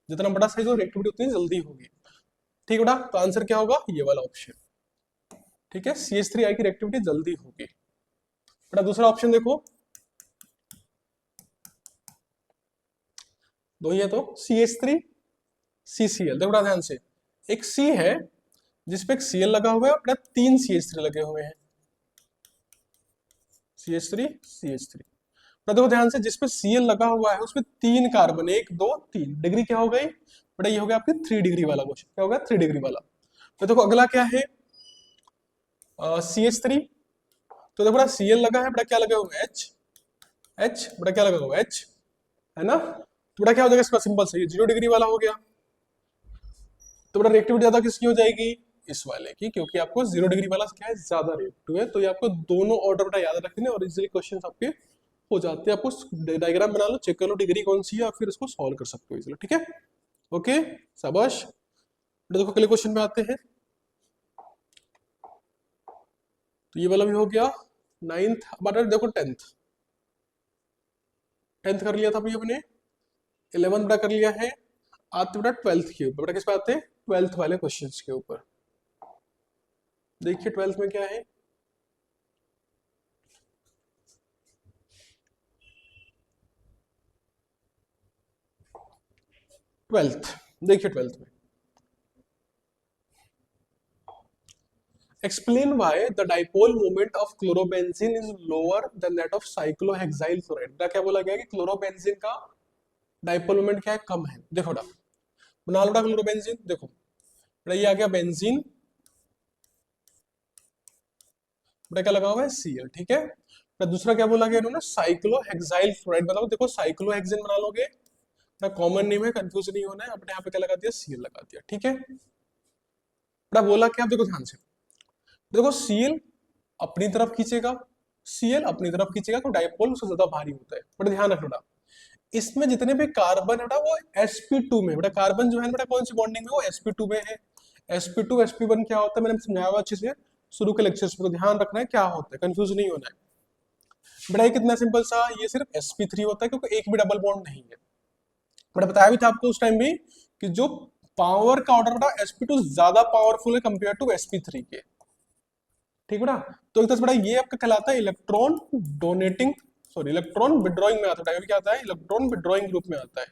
जितना बड़ा साइज हो रिएक्टिविटी उतनी जल्दी होगी, ठीक है बेटा। तो आंसर क्या होगा ये वाला ऑप्शन, ठीक है। CH3 की रिएक्टिविटी जल्दी होगी। बेटा दूसरा ऑप्शन देखो, दो ही है तो CH3 CCl। देखो बड़ा ध्यान से, एक C है जिसपे एक Cl लगा हुआ है, अपना 3 CH3 लगे हुए हैं, CH3 CH3। तो देखो ध्यान से जिसपे Cl लगा हुआ है उसमें 3 कार्बन, 1 2 3, डिग्री क्या हो गई बेटा, ये हो गया आपकी 3 डिग्री वाला क्वेश्चन, क्या हो गया 3 डिग्री वाला। तो देखो अगला क्या है CH3। तो देखो बड़ा Cl लगा है, बड़ा क्या लगा हुआ है H, H बड़ा क्या लगा हुआ है H, है ना। तो बड़ा क्या हो जाएगा इसका सिंपल से 0 डिग्री वाला हो गया। तो बड़ा रिएक्टिविटी ज्यादा किसकी हो जाएगी, इस वाले की, क्योंकि आपको 0 डिग्री वाला क्या है ज्यादा रिएक्टिव है। तो ये आपको दोनों ऑर्डर बेटा याद रखने और इजीली क्वेश्चन आपके हो जाते हैं। आपको डायग्राम बना लो, चेक कर लो डिग्री कौन सी है, और फिर इसको सॉल्व कर सकते हो इजीली, ठीक है। ओके शाबाश। देखो अगले क्वेश्चन में आते हैं। तो ये वाला भी हो गया 9th। अब देखो 10th, 10th कर लिया था अभी अपने, 11th बड़ा कर लिया है। आते बेटा 12th के ऊपर, बेटा किस पे आते हैं 12th वाले क्वेश्चंस के ऊपर। देखिए 12th में क्या है, ट्वेल्थ देखिए 12th में explain why the dipole moment of chlorobenzene is lower than that of cyclohexyl chloride। क्या बोला गया कि क्लोरोबेंजीन का डाइपोल मोमेंट क्या है, कम है। देखो बेटा बना लो क्लोरोबेंजीन, देखो बेटा ये आ गया बेंजीन, बेटा क्या लगा हुआ है Cl, ठीक है। बेटा दूसरा क्या बोला गया इन्होंने साइक्लोहेक्साइल क्लोराइड, मतलब देखो साइक्लोहेक्सेन बना लोगे, कॉमन नेम है कंफ्यूज नहीं होना है, अपने यहाँ पे क्या लगा दिया Cl लगा दिया, ठीक है। बेटा बोला क्या, देखो ध्यान से, देखो Cl अपनी तरफ खींचेगा, Cl अपनी तरफ खींचेगा, तो डाइपोल उससे ज्यादा भारी होता है। बड़ा ध्यान रखना बेटा, इसमें जितने भी कार्बन है बेटा वो sp2 में, बेटा कार्बन जो है बेटा कौन सी बॉन्डिंग में, वो sp2 में है। sp2 sp1 क्या होता है मैंने समझाया हुआ अच्छे से शुरू के लेक्चर्स में, तो ध्यान रखना है क्या होता है, कंफ्यूज नहीं होना है। बेटा ये कितना सिंपल सा, ये सिर्फ sp3 होता है क्योंकि एक भी डबल बॉन्ड नहीं है। मैंने बताया भी था आपको उस टाइम भी कि जो पावर का ऑर्डर बेटा sp2 ज्यादा पावरफुल है कंपेयर टू sp3 के, ठीक है ना। तो एक तरह से बेटा ये आपका कहलाता है electron donating, sorry electron withdrawing में आता है। क्या आता है, इलेक्ट्रॉन विड्रॉइंग ग्रुप में आता है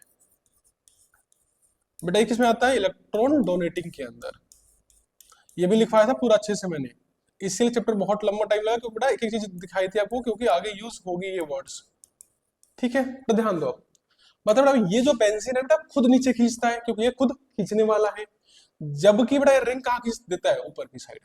बेटा। ये किस में आता है, इलेक्ट्रॉन डोनेटिंग के अंदर। ये भी लिखवाया था पूरा अच्छे से मैंने, इसीलिए चैप्टर बहुत लंबा टाइम लगा क्योंकि बेटा एक एक चीज दिखाई थी आपको, क्योंकि आगे यूज होगी ये वर्ड्स, ठीक है। तो ध्यान दो, मतलब बेटा ये जो बेंजीन है बेटा खुद नीचे खींचता है क्योंकि ये खुद खींचने वाला है, जबकि बेटा ये रिंग कहाँ खींच देता है, ऊपर की साइड,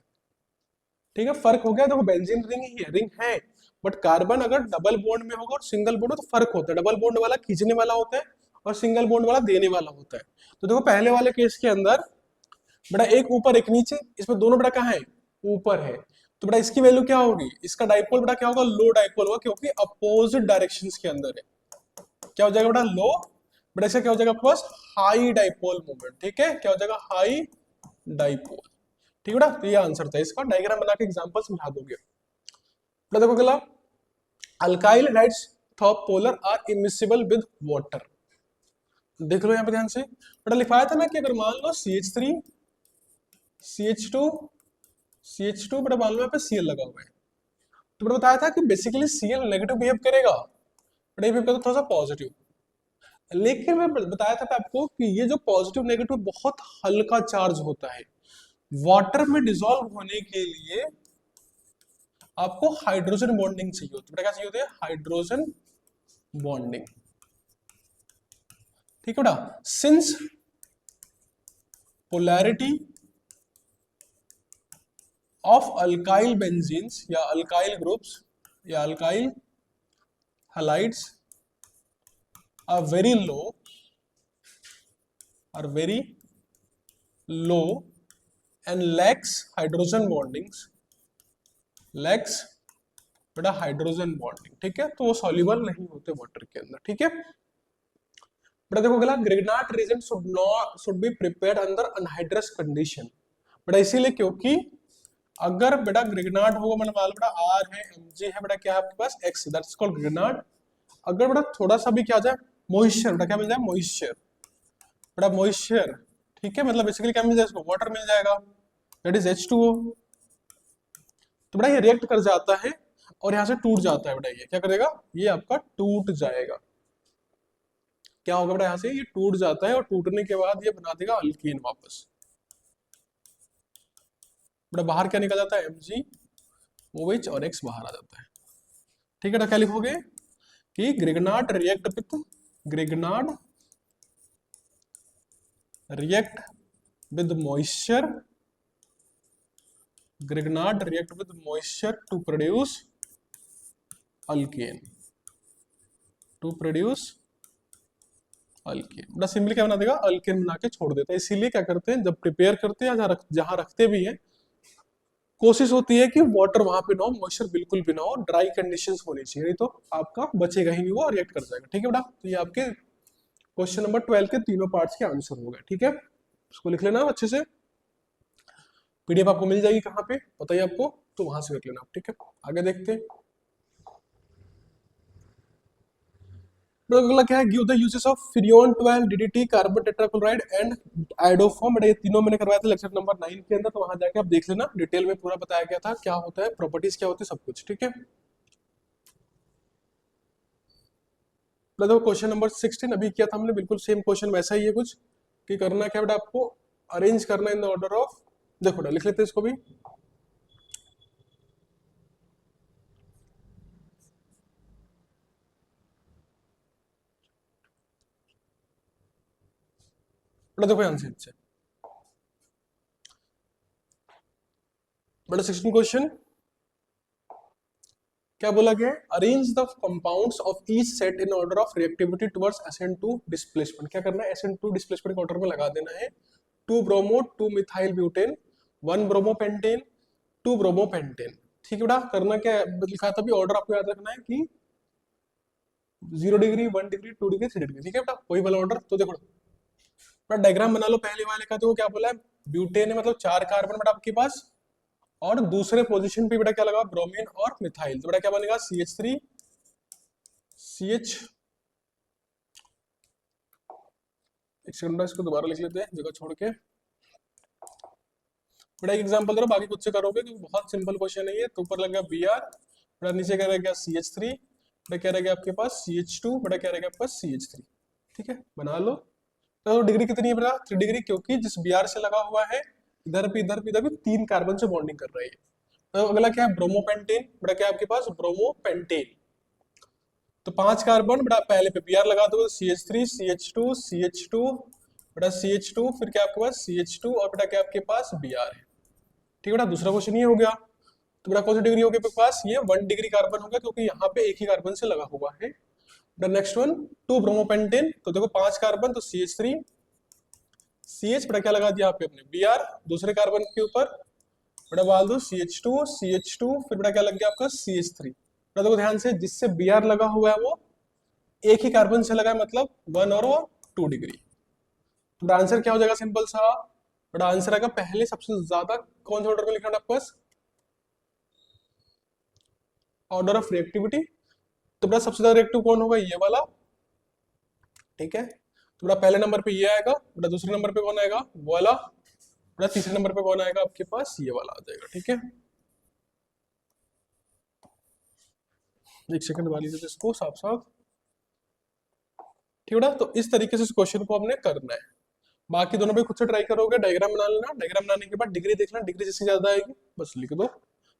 ठीक है। फर्क हो गया, देखो बेंजीन रिंग ही है, रिंग है, बट कार्बन अगर डबल बॉन्ड में होगा और सिंगल बॉन्ड हो तो फर्क होता है, डबल बॉन्ड वाला खींचने वाला होता है और सिंगल बॉन्ड वाला देने वाला होता है। तो देखो पहले वाले केस के अंदर बेटा एक ऊपर एक नीचे, इसमें दोनों बेटा कहाँ है, ऊपर है। तो बेटा इसकी वैल्यू क्या होगी, इसका डाइपोल बेटा क्या होगा, लो डाइपोल होगा, क्योंकि अपोजिट डायरेक्शंस के अंदर है। क्या हो जाएगा बेटा लो, बेटा इसका क्या हो जाएगा आपके पास हाई डाइपोल मोमेंट, ठीक है। क्या हो जाएगा हाई डाइपोल, ठीक है बेटा। तो ये आंसर था इसका, डायग्राम बना के एग्जांपल समझा दोगे। बेटा देखो अगला, alkyl hydrides top polar are immiscible with water. देख लो यहाँ पे ध्यान से, बेटा लिखाया था ना कि अगर मान लो CH3 CH2 CH2 बेटा मान लो यहाँ पे Cl लगा हुआ है, तो बेटा बताया था कि बेसिकली Cl नेगेटिव बिहेव करेगा, बेटा ये बिहेव करता थोड़ा सा पॉजिटिव। लेकिन मैं बताया था आपको कि ये जो पॉजिटिव नेगेटिव बहुत हल्का चार्ज होता है, वाटर में डिसॉल्व होने के लिए आपको हाइड्रोजन बॉन्डिंग चाहिए होती है। क्या चाहिए होती है? Hydrogen bonding. ठीक है बेटा, since polarity of alkyl benzenes या अल्काइल ग्रुप्स या alkyl halides are very low, are very low and lacks hydrogen bondings, lacks बेटा हाइड्रोजन बॉन्डिंग। ठीक है, तो वो सॉल्युबल नहीं होते वाटर के अंदर। ठीक है बेटा, देखो अगला, Grignard reagent should be prepared under anhydrous condition. बेटा इसीलिए क्योंकि अगर बेटा ग्रिग्नाट होगा, मतलब मान लो बेटा आर है, एमजी है, बेटा क्या है आपके पास, एक्स, दैट्स कॉल्ड ग्रिग्नाट। अगर बेटा थोड़ा सा भी क्या आ जाए मॉइस्चर, बेटा क्या मिल जाए, मॉइस्चर, बेटा मॉइस्चर। ठीक है, मतलब बेसिकली क्या मिल जाएगा इसको, वाटर मिल जाएगा, दैट इज H2O। तो बेटा ये रिएक्ट कर जाता है और यहाँ से टूट जाता है। बेटा ये क्या करेगा, ये आपका टूट जाएगा। क्या होगा बेटा, यहाँ से ये टूट जाता है और टूटने के बाद ये बना देगा अल्कीन वापस। बेटा बाहर क्या निकल जाता है, Mg, OH और X बाहर आ जाता है। ठीक है बेटा, क्या लिखोगे कि Grignard react with moisture, Grignard react with moisture to produce alkane, to produce alkane. बड़ा सिंपली क्या बना देगा, अल्केन बना के छोड़ देता है। इसीलिए क्या करते हैं, जब प्रिपेयर करते हैं जहां रखते भी हैं, कोशिश होती है कि वाटर वहां पे ना हो, मॉइस्चर बिल्कुल भी ना हो, ड्राई कंडीशंस होनी चाहिए, नहीं तो आपका बचेगा ही नहीं, वो रिएक्ट कर जाएगा। ठीक है बेटा, तो ये आपके क्वेश्चन नंबर 12 के तीनों पार्ट्स के आंसर हो गए। ठीक है, इसको लिख लेना अच्छे से, पीडीएफ आपको मिल जाएगी कहाँ पे बताइए आपको, तो वहां से कर लेना आप। ठीक है, आगे देखते हैं। तो अगला क्या है, give the uses of Freon 12 DDT carbon tetrachloride and iodoform. बेटा ये तीनों मैंने करवाया था लेक्चर नंबर 9 के अंदर, तो वहां जाके आप देख लेना, डिटेल में पूरा बताया गया था क्या होता है, प्रॉपर्टीज क्या होती है, सब कुछ। ठीक है, देखो क्वेश्चन नंबर 16 अभी किया था हमने, बिल्कुल सेम क्वेश्चन वैसा ही है कुछ, कि करना क्या बेटा, आपको अरेंज करना इन द ऑर्डर ऑफ, देखो बेटा लिख लेते हैं इसको भी। बेटा देखो ध्यान से, बेटा 16 क्वेश्चन क्या बोला गया है, arrange the compounds of each set in order of reactivity towards SN2 displacement. क्या करना है, SN2 डिस्प्लेसमेंट के ऑर्डर में लगा देना है। 2 bromo 2 methyl butane, 1 bromo pentane, 2 bromo pentane. ठीक है बेटा, करना क्या है, लिखा था भी ऑर्डर आपको याद रखना है कि 0 डिग्री, 1 डिग्री, 2 डिग्री, 3 डिग्री। ठीक है बेटा, वही वाला ऑर्डर। तो देखो बेटा डायग्राम बना लो, पहले वाले का। तो क्या बोला है, ब्यूटेन है मतलब 4 कार्बन बेटा आपके पास, और दूसरे पोजीशन पे बेटा क्या लगा, ब्रोमीन और मिथाइल। तो बेटा क्या बनेगा, CH3 CH, एक सेकंड इसको दोबारा लिख लेते हैं जगह छोड़ के। बेटा एक एग्जांपल दे रहा हूं, बाकी खुद से करोगे क्योंकि बहुत सिंपल क्वेश्चन है ये। तो ऊपर लग गया Br, बेटा नीचे क्या रह गया CH3, बेटा क्या रह गया आपके पास CH2, बेटा क्या रह गया आपके पास CH3। ठीक है, बना लो। तो डिग्री कितनी है बेटा, 3 डिग्री, क्योंकि जिस Br से लगा हुआ है इधर भी 3 कार्बन से बॉन्डिंग कर रही है। तो अगला क्या है, ब्रोमोपेंटेन, बेटा क्या है आपके पास, ब्रोमोपेंटेन। तो 5 कार्बन, बेटा पहले पे Br लगा दो, CH3 CH2 CH2, बेटा CH2, फिर क्या आपके पास CH2, और बेटा क्या आपके पास Br है। ठीक है बेटा, दूसरा क्वेश्चन ये हो गया। तो बेटा कौन सी डिग्री होगी आपके पास, ये 1 डिग्री कार्बन होगा, क्योंकि यहाँ पे एक ही कार्बन से लगा हुआ है। बेटा नेक्स्ट वन, 2 ब्रोमोपेंटेन, तो देखो 5 कार्बन, तो CH3 CH, बेटा क्या लगा दिया यहाँ पे अपने Br, दूसरे कार्बन के ऊपर बेटा डाल दो CH2 CH2, फिर बेटा क्या लग गया आपका CH3। बेटा देखो ध्यान से, जिससे Br लगा हुआ है वो एक ही कार्बन से लगा है, मतलब 1 और वो 2 डिग्री। तो आंसर क्या हो जाएगा, सिंपल सा बड़ा आंसर आएगा, पहले सबसे ज्यादा कौन से ऑर्डर में लिखना है आपके पास, ऑर्डर ऑफ रिएक्टिविटी। तो बेटा सबसे ज्यादा रिएक्टिव कौन होगा, ये वाला। ठीक है, तो बेटा पहले नंबर पे ये आएगा, बेटा दूसरे नंबर पे कौन आएगा, वो वाला, बेटा तीसरे नंबर पे कौन आएगा आपके पास, ये वाला आ जाएगा। ठीक है, एक सेकंड वाली दे इसको साफ साफ। ठीक है ना। तो इस तरीके से इस क्वेश्चन को हमने करना है। बाकी दोनों पे खुद से ट्राई करोगे, डायग्राम बना लेना, डायग्राम बनाने के बाद डिग्री देखना, डिग्री जिससे ज्यादा आएगी बस लिख दो,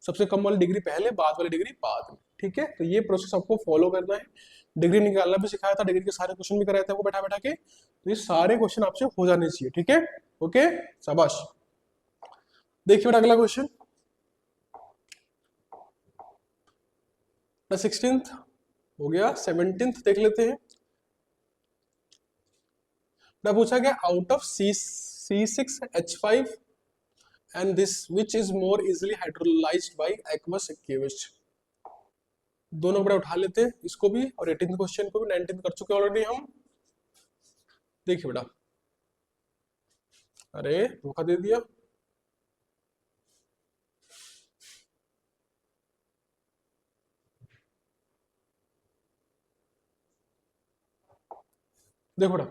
सबसे कम वाली डिग्री पहले, बाद वाली डिग्री बाद में। ठीक है, तो ये प्रोसेस आपको फॉलो करना है। डिग्री निकालना भी सिखाया था, डिग्री के सारे क्वेश्चन भी कराए थे आपको बैठा बैठा के, तो ये सारे क्वेश्चन आपसे हो जाने चाहिए। ठीक है, ओके, शाबाश। देखिए बेटा अगला क्वेश्चन 16th हो गया, 17th देख लेते हैं। पूछा गया out of C6H5 and this which is more easily hydrolyzed by aqueous aqueous। दोनों बड़ा उठा लेते हैं इसको भी, और 18th क्वेश्चन को भी, 19th कर चुके ऑलरेडी हम। देखिए बेटा, अरे धोखा दे दिया, देखो बेटा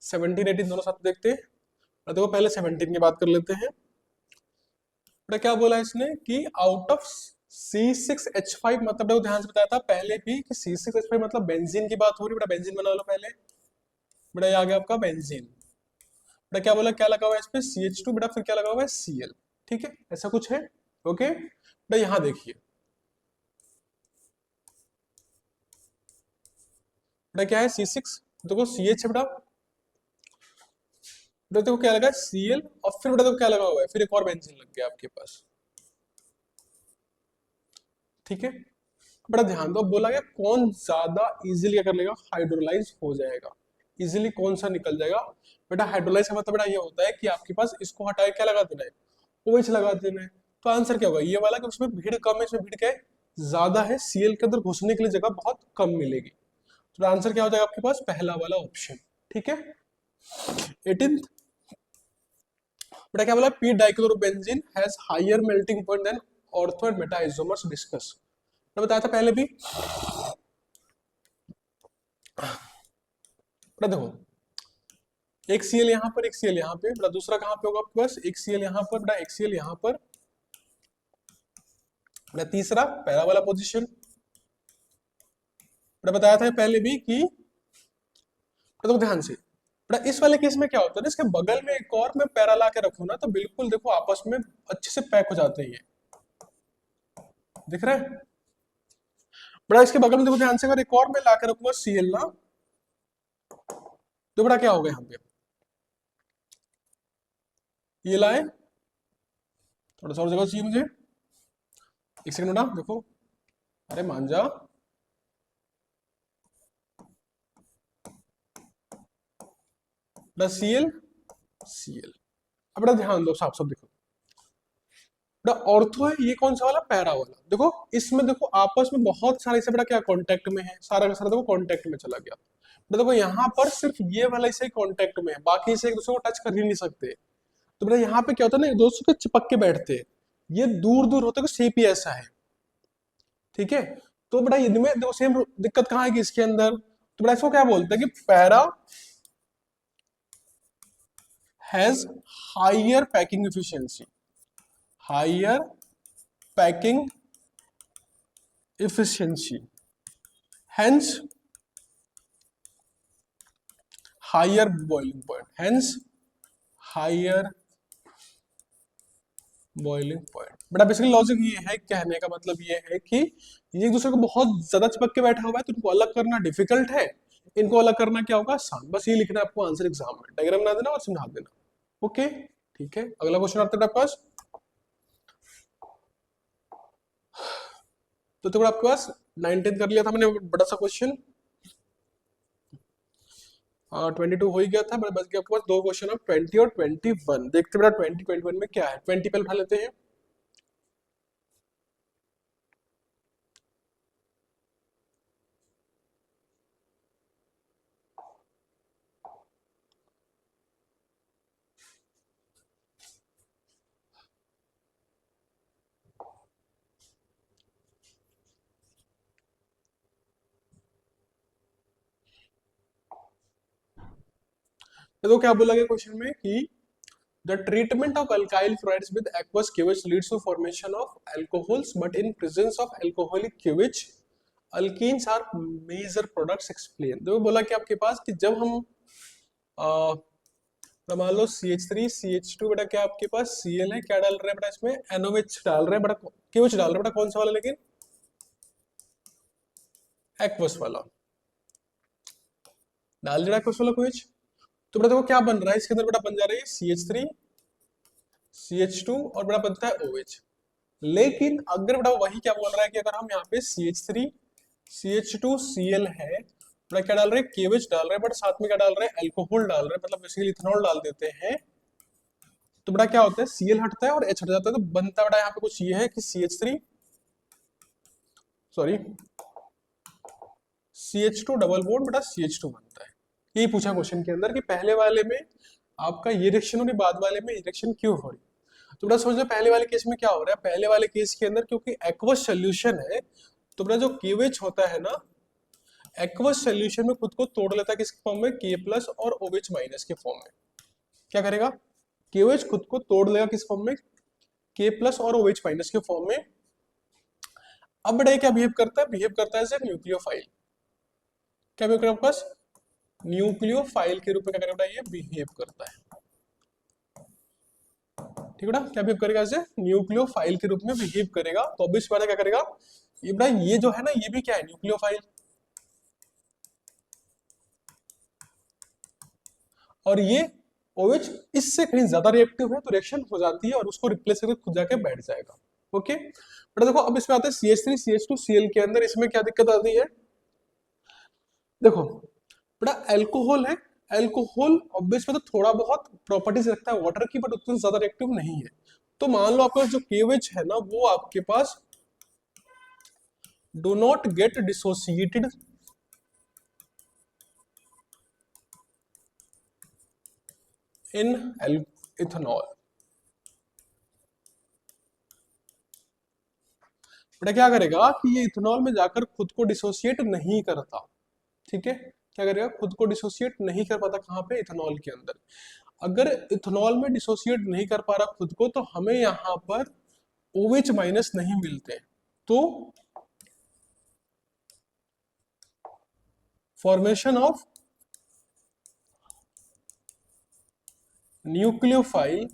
17 18 दोनों साथ देखते हैं। देखो पहले 17 की बात कर लेते हैं। बेटा क्या बोला इसने कि आउट ऑफ C6H5, मतलब देखो ध्यान से बताया था पहले भी कि C6H5 मतलब बेंजीन की बात हो रही है। बेटा बेंजीन बना लो पहले, बेटा ये आ गया आपका बेंजीन। बेटा क्या बोला, क्या लगा हुआ है इस पे CH2, बेटा फिर क्या लगा हुआ है Cl। ठीक है, ऐसा कुछ है, ओके। बेटा यहां देखिए, बेटा क्या है C6, देखो CH है बेटा, बेटा देखो क्या लगा है Cl, और फिर बेटा देखो क्या लगा हुआ है, फिर एक और बेंजीन लग गया आपके पास। ठीक है, बड़ा ध्यान दो, बोला गया कौन ज्यादा इजीली क्या कर लेगा, हाइड्रोलाइज हो जाएगा, इजीली कौन सा निकल जाएगा। बेटा हाइड्रोलाइज का मतलब बेटा ये होता है कि आपके पास इसको हटाए क्या लगा देना है, OH लगा देना है। तो आंसर क्या होगा, ये वाला कि उसमें भीड़ कम है, इसमें भीड़ क्या है, ज्यादा है, Cl के अंदर घुसने के लिए जगह बहुत कम मिलेगी। तो आंसर क्या हो जाएगा आपके पास, पहला वाला ऑप्शन। ठीक है, 18th बेटा क्या बोला, p dichlorobenzene has higher melting point than ortho and meta isomers discuss. मैं बताया था पहले भी, बेटा देखो एक Cl यहाँ पर, एक Cl यहाँ पे, बेटा दूसरा कहाँ पे होगा आपके पास, एक Cl यहाँ पर, बेटा एक Cl यहाँ पर, बेटा तीसरा पहला वाला पोजीशन। बेटा बताया था पहले भी कि, तो ध्यान से बेटा इस वाले केस में क्या होता है ना, इसके बगल में एक और मैं पैरा ला के रखूँ ना, तो बिल्कुल देखो आपस में अच्छे से पैक हो जाते हैं, दिख रहा है। बड़ा इसके बगल में देखो ध्यान से, अगर एक और मैं ला के रखूंगा Cl ना, तो बड़ा क्या होगा यहाँ पे, ये लाए, थोड़ा सा और जगह चाहिए मुझे, एक सेकंड बेटा देखो, अरे मान जा, Cl Cl। अब बड़ा ध्यान दो, साफ साफ देखो, बड़ा ऑर्थो है, ये कौन सा वाला, पैरा वाला। देखो इसमें देखो आपस में बहुत सारे इसे बड़ा क्या कांटेक्ट में है, सारा का सारा देखो कांटेक्ट में चला गया। बेटा देखो यहाँ पर सिर्फ ये वाला इसे कांटेक्ट में है, बाकी इसे एक दूसरे को टच कर ही नहीं सकते। तो बेटा यहाँ पे क्या होता है ना, एक दूसरे के चिपक के बैठते हैं, ये दूर दूर होते हैं, शेप ही ऐसा है। ठीक है, तो बेटा इनमें देखो सेम दिक्कत कहाँ है कि इसके अंदर, तो बेटा इसको क्या बोलते हैं कि para has higher packing efficiency, higher packing efficiency, hence higher boiling point, hence higher boiling point। बेटा बेसिकली लॉजिक ये है, कहने का मतलब ये है कि ये एक दूसरे को बहुत ज्यादा चिपक के बैठा हुआ है, तो इनको अलग करना डिफिकल्ट है, इनको अलग करना क्या होगा, आसान। बस ये लिखना है आपको आंसर एग्जाम में, डायग्राम बना देना और समझा देना। ओके ठीक है, अगला क्वेश्चन आता है आपके पास। तो देखो आपके पास 19 कर लिया था मैंने, बड़ा सा क्वेश्चन, 22 हो ही गया था, बस गया आपके पास दो क्वेश्चन अब 20 और 21। देखते बेटा 20 21 में क्या है, 20 पहले उठा लेते हैं। तो क्या बोला गया क्वेश्चन में कि the treatment of alkyl fluorides with aqueous QH leads to formation of alcohols, but in presence of alcoholic QH alkenes are major products explain. तो बोला कि आपके पास कि जब हम तो मान लो CH3 CH2 बेटा क्या आपके पास Cl है, क्या डाल रहे हैं बेटा इसमें NOH डाल रहे हैं बेटा, KOH डाल रहे हैं बेटा, कौन सा वाला लेकिन एक्वस वाला डाल दिया एक्वस वाला कोच। तो बेटा देखो क्या बन रहा है इसके अंदर, बेटा बन जा रही है CH3 CH2 और बेटा बनता है OH। लेकिन अगर बेटा वही क्या बोल रहा है कि अगर हम यहाँ पे CH3 CH2 Cl है, बेटा क्या डाल रहे हैं KOH डाल रहे हैं, बट साथ में क्या डाल रहे हैं अल्कोहल डाल रहे हैं, मतलब बेसिकली इथेनॉल डाल देते हैं। तो बेटा क्या होता है Cl हटता है और H हट जाता है, तो बनता बेटा यहाँ पे कुछ ये है कि CH3 sorry CH2 double bond बेटा CH2 बनता है। यही पूछा क्वेश्चन के अंदर कि पहले वाले में आपका ये रिएक्शन हो रही, बाद वाले में रिएक्शन क्यों हो रही। तो बेटा समझ लो पहले वाले केस में क्या हो रहा है, पहले वाले केस के अंदर क्योंकि एक्वस सोल्यूशन है, तो बेटा जो KOH होता है ना, एक्वस सोल्यूशन में खुद को तोड़ लेता है किस फॉर्म में, K+ और OH- के फॉर्म में। क्या करेगा KOH खुद को तोड़ लेगा किस फॉर्म में, K+ और OH- के फॉर्म में। अब बेटा क्या बिहेव करता है, बिहेव करता है एज ए न्यूक्लियोफाइल। क्या बिहेव करेगा आपके पास, न्यूक्लियोफाइल के रूप में क्या करेगा ये बिहेव करता है। ठीक है ना, क्या बिहेव करेगा एज ए न्यूक्लियोफाइल के रूप में बिहेव करेगा। तो ऑब्वियस बात है क्या करेगा ये बेटा, ये जो है ना ये भी क्या है न्यूक्लियोफाइल, और ये OH इससे कहीं ज्यादा रिएक्टिव है तो रिएक्शन हो जाती है और उसको रिप्लेस करके खुद जाके बैठ जाएगा। ओके बेटा देखो अब इसमें आते हैं CH3 CH2 Cl के अंदर, इसमें क्या दिक्कत आती है, देखो बेटा अल्कोहल है, अल्कोहल ऑब्वियस में तो थोड़ा बहुत प्रॉपर्टीज रखता है वाटर की, बट उतना ज्यादा रिएक्टिव नहीं है। तो मान लो आपके पास जो KOH है ना वो आपके पास do not get dissociated in ethanol. बेटा क्या करेगा कि ये इथेनॉल में जाकर खुद को डिसोसिएट नहीं करता। ठीक है, क्या करेगा खुद को डिसोसिएट नहीं कर पाता, कहां पे इथेनॉल के अंदर। अगर इथेनॉल में डिसोसिएट नहीं कर पा रहा खुद को, तो हमें यहां पर OH- नहीं मिलते, तो formation of nucleophile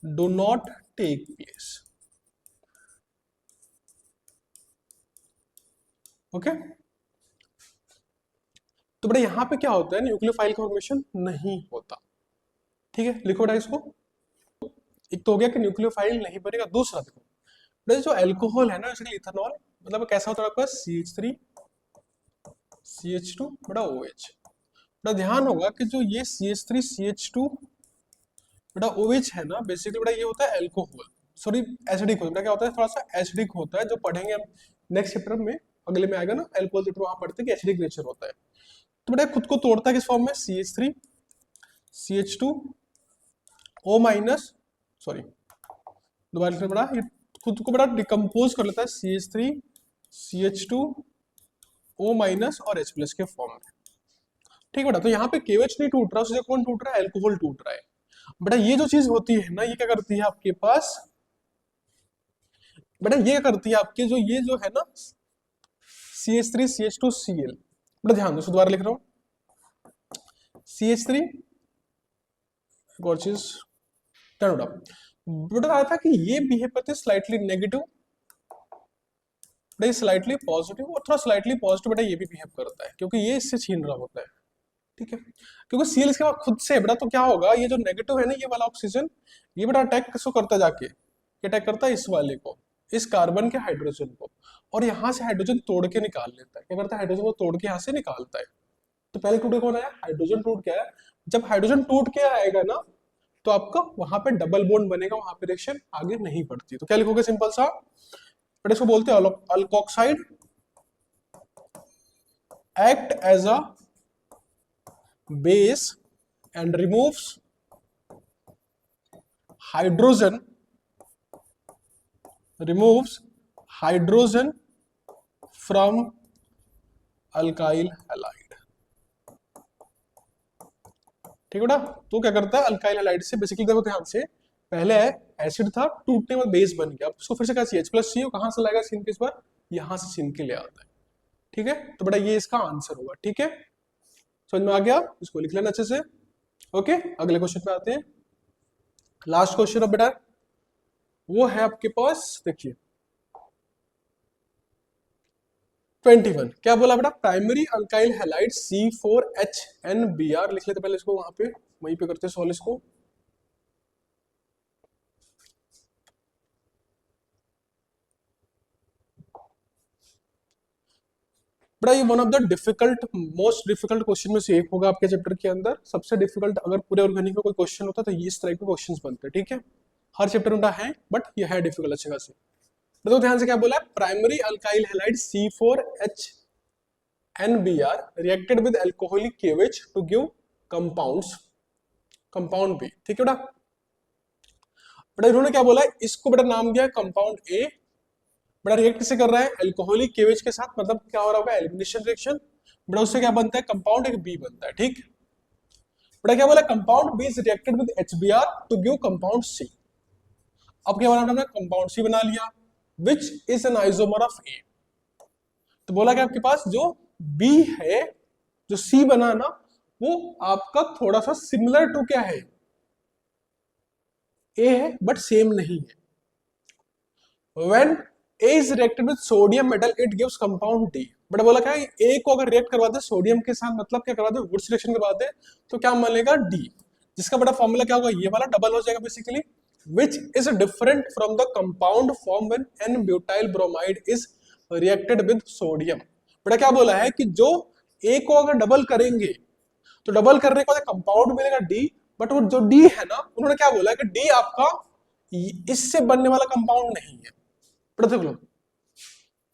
do not take place. Okay, तो बेटा यहां पे क्या होता है, न्यूक्लियोफाइल का फॉर्मेशन नहीं होता। ठीक है, लिखो बेटा इसको। एक तो हो गया कि न्यूक्लियोफाइल नहीं बनेगा, दूसरा देखो बेटा जो अल्कोहल है ना बेसिकली इथेनॉल, मतलब कैसा होता है आपका CH3 CH2 बेटा OH। बेटा ध्यान होगा कि जो ये CH3 CH2 बेटा OH है ना, बेसिकली बेटा ये होता है अल्कोहल, सॉरी एसिडिक होता है। क्या होता है, थोड़ा सा एसिडिक होता है, जो पढ़ेंगे हम नेक्स्ट चैप्टर में, अगले में आएगा ना अल्कोहल चैप्टर, वहां पढ़ते हैं कि एसिडिक नेचर होता है। तो बेटा खुद को तोड़ता है किस फॉर्म में, CH3 CH2 O-, सॉरी दोबारा से बेटा, ये खुद को बड़ा डिकम्पोज कर लेता है CH3 CH2 O- और H+ के फॉर्म में। ठीक है बेटा, तो यहाँ पे KOH नहीं टूट रहा, उससे कौन टूट रहा है, अल्कोहल टूट रहा है। बेटा ये जो चीज होती है ना, ये क्या करती है आपके पास, बेटा ये क्या करती है आपके जो ये जो है ना CH3 CH2 Cl, बेटा ध्यान दो, दोबारा लिख रहा हूँ CH3, एक और चीज बेटा, बेटा आया था कि ये बिहेव करते हैं स्लाइटली नेगेटिव, बेटा स्लाइटली पॉजिटिव और थोड़ा स्लाइटली पॉजिटिव, बेटा ये भी बिहेव करता है क्योंकि ये इससे छीन रहा होता है। ठीक है, क्योंकि Cl इसके बाद खुद से बेटा, तो क्या होगा ये जो नेगेटिव है ना ये वाला ऑक्सीजन, ये बेटा अटैक किसको करता है जाके, ये अटैक करता है इस वाले को, इस कार्बन के हाइड्रोजन को, और यहाँ से हाइड्रोजन तोड़ के निकाल लेता है। क्या करता है, हाइड्रोजन को तोड़ के यहाँ से निकालता है। तो पहले टूट के कौन आया, हाइड्रोजन टूट के आया। जब हाइड्रोजन टूट के आएगा ना, तो आपका वहां पे डबल बॉन्ड बनेगा, वहां पे रिएक्शन आगे नहीं बढ़ती। तो क्या लिखोगे सिंपल सा, बट इसको बोलते हैं alkoxide act as a base and removes hydrogen, removes hydrogen from alkyl halide. ठीक है बेटा, तो क्या करता है अल्काइल हैलाइड से बेसिकली, देखो ध्यान से, पहले एसिड था, टूटने में बेस बन गया, अब उसको फिर से क्या CH+CO कहाँ से लाएगा छीन के, इस बार यहाँ से छीन के ले आता है। ठीक है, तो बेटा ये इसका आंसर होगा। ठीक है, समझ में आ गया, इसको लिख लेना अच्छे से। ओके, अगले क्वेश्चन पे आते हैं। लास्ट क्वेश्चन अब बेटा वो है आपके पास, देखिए 21। क्या बोला बेटा, प्राइमरी अल्काइल हैलाइड C4HNBr, लिख लेते पहले इसको, वहां पे वहीं पे करते सॉल्व इसको। बड़ा ये one of the difficult, most difficult question में से एक होगा आपके चैप्टर के अंदर। सबसे डिफिकल्ट अगर पूरे ऑर्गेनिक का कोई क्वेश्चन होता तो ये इस तरह के क्वेश्चंस बनते हैं। ठीक है, हर चैप्टर में है, बट ये है डिफिकल्ट अच्छे खासे। तो ध्यान से क्या बोला है, primary alkyl halide C4HNBr reacted with alcoholic KOH to give compounds, compound B. ठीक है बेटा, बेटा इन्होंने क्या बोला है, इसको बेटा नाम दिया कंपाउंड ए। बेटा रिएक्ट किसे कर रहा है, अल्कोहलिक KOH के साथ, मतलब क्या हो रहा होगा, एलिमिनेशन रिएक्शन। बेटा उससे क्या बनता है, कंपाउंड एक बी बनता है। ठीक, बेटा क्या बोला, compound B is reacted with HBr to give compound C. अब क्या बना, कंपाउंड सी बना लिया, which is an isomer of A. तो बोला कि आपके पास जो बी है, जो सी बना ना, वो आपका थोड़ा सा सिमिलर टू क्या है, ए है, बट सेम नहीं है। When A is reacted with sodium metal, it gives compound D। But बोला क्या, ए को अगर रिएक्ट करवाते सोडियम के साथ, मतलब क्या करवाते, वुड्स रिएक्शन करवाते, तो क्या बनेगा डी, जिसका बड़ा फॉर्मूला क्या होगा, ये वाला डबल हो जाएगा basically, which is different from the compound form when an butyl bromide is reacted with sodium. बड़ा क्या बोला है कि जो ए को अगर डबल करेंगे तो डबल करने के बाद कंपाउंड मिलेगा डी, बट वो जो डी है ना, उन्होंने क्या बोला है कि डी आपका इससे बनने वाला कंपाउंड नहीं है। देख लो,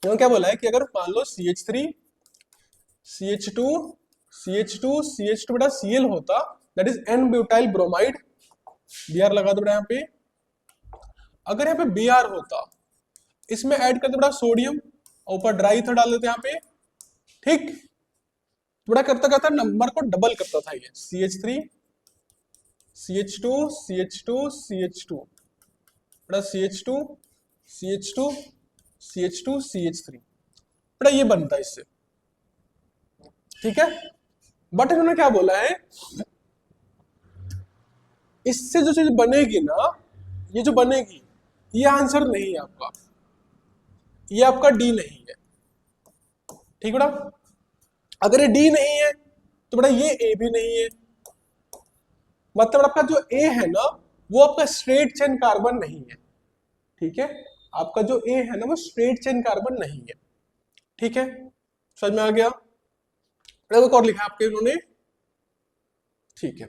क्या बोला है कि अगर मान लो CH3 CH2 CH2 CH2 बेटा Cl होता, that is an butyl bromide, Br लगा दो बेटा यहाँ पे। अगर यहाँ पे Br होता, इसमें ऐड कर दो बेटा सोडियम, ऊपर ड्राई था डाल देते यहाँ पे। ठीक, बड़ा करता करता नंबर को डबल करता था ये, CH3 CH2 CH2 CH2 बेटा CH2 CH2 CH2 CH3 बेटा ये बनता है इससे। ठीक है, बट इन्होंने क्या बोला है, इससे जो चीज बनेगी ना, ये जो बनेगी, ये आंसर नहीं है आपका, ये आपका डी नहीं है। ठीक बेटा, अगर ये डी नहीं है तो बेटा ये ए भी नहीं है, मतलब आपका जो ए है ना, वो आपका स्ट्रेट चेन कार्बन नहीं है। ठीक है, आपका जो ए है ना, वो स्ट्रेट चेन कार्बन नहीं है। ठीक है, समझ में आ गया, एक और लिखा आपके इन्होंने। ठीक है,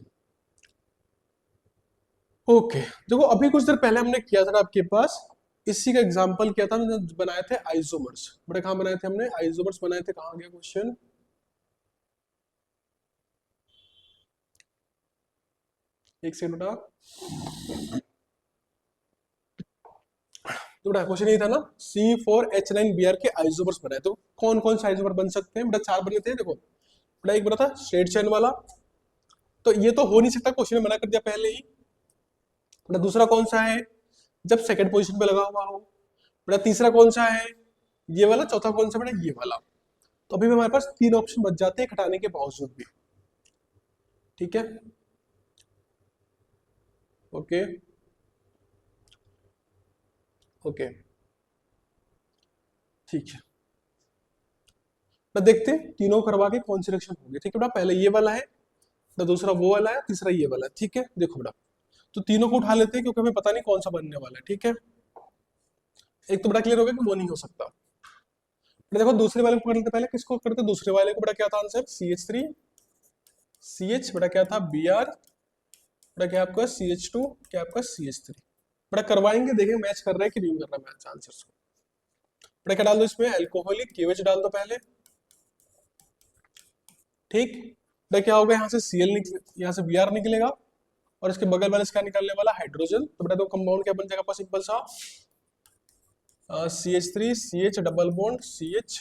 ओके, देखो अभी कुछ देर पहले हमने किया था आपके पास, इसी का एग्जांपल किया था, हमने बनाए थे आइसोमर्स। बड़े कहां बनाए थे हमने, आइसोमर्स बनाए थे, कहां गया क्वेश्चन, एक सेकंड बेटा। तो बेटा क्वेश्चन ये था ना, C4H9Br के आइसोमर्स बनाए, तो कौन कौन से आइसोमर बन सकते हैं बेटा, 4 बने थे। देखो बेटा, एक बना था स्ट्रेट चेन वाला, तो ये तो हो नहीं सकता, क्वेश्चन में मना कर दिया पहले ही। बेटा दूसरा कौन सा है, जब सेकंड पोजीशन पे लगा हुआ हो। बेटा तीसरा कौन सा है, ये वाला। चौथा कौन सा बेटा, ये वाला। तो अभी हमारे पास 3 ऑप्शन बच जाते हैं घटाने के बावजूद भी। ठीक है, ओके ओके, ठीक है, तो देखते हैं तीनों करवा के कौन सी रिएक्शन होगी। ठीक है बेटा, पहले ये वाला है, तो दूसरा वो वाला है, तीसरा ये वाला है। ठीक है, देखो बेटा, तो तीनों को उठा लेते हैं क्योंकि हमें पता नहीं कौन सा बनने वाला है। ठीक है, एक तो बड़ा क्लियर हो गया कि वो नहीं हो सकता। देखो दूसरे वाले को कर लेते, पहले किसको करते, दूसरे वाले को। बड़ा क्या था आंसर, CH3 CH, बड़ा क्या था Br, बड़ा क्या आपका CH2, क्या आपका CH3। बड़ा करवाएंगे, देखेंगे मैच कर रहा है कि नहीं कर रहा मैच आंसर्स को। बड़ा क्या डाल दो इसमें, अल्कोहलिक KOH डाल दो पहले। ठीक, बड़ा क्या होगा, यहाँ से Cl यहाँ से Br निकलेगा, और इसके बगल वाले से क्या निकालने वाला, हाइड्रोजन। तो बेटा तो कंपाउंड क्या बन जाएगा आपका, सिंपल सा CH3 CH double bond CH,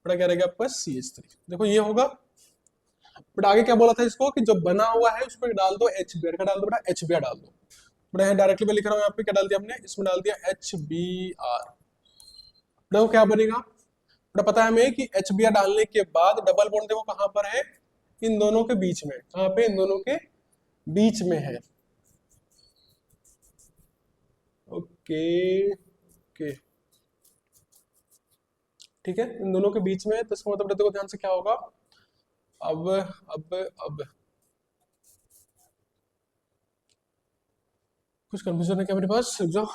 बड़ा क्या रहेगा आपका CH3। देखो ये होगा, बट आगे क्या बोला था इसको, कि जो बना हुआ है उसको डाल दो HBr का, डाल दो बेटा HBr डाल दो। बड़ा यहाँ डायरेक्टली मैं लिख रहा हूँ, यहाँ पे क्या डाल दिया हमने, इसमें डाल दिया HBr। देखो क्या बनेगा, बड़ा पता है हमें कि HBr डालने के बाद डबल बॉन्ड देखो कहाँ पर है, इन दोनों के बीच में, कहाँ पे, इन दोनों के बीच में है। ओके ओके ठीक है, इन दोनों के बीच में है, तो इसका मतलब देखो ध्यान से क्या होगा, अब कुछ कंफ्यूजन है क्या मेरे पास, रुक जाओ।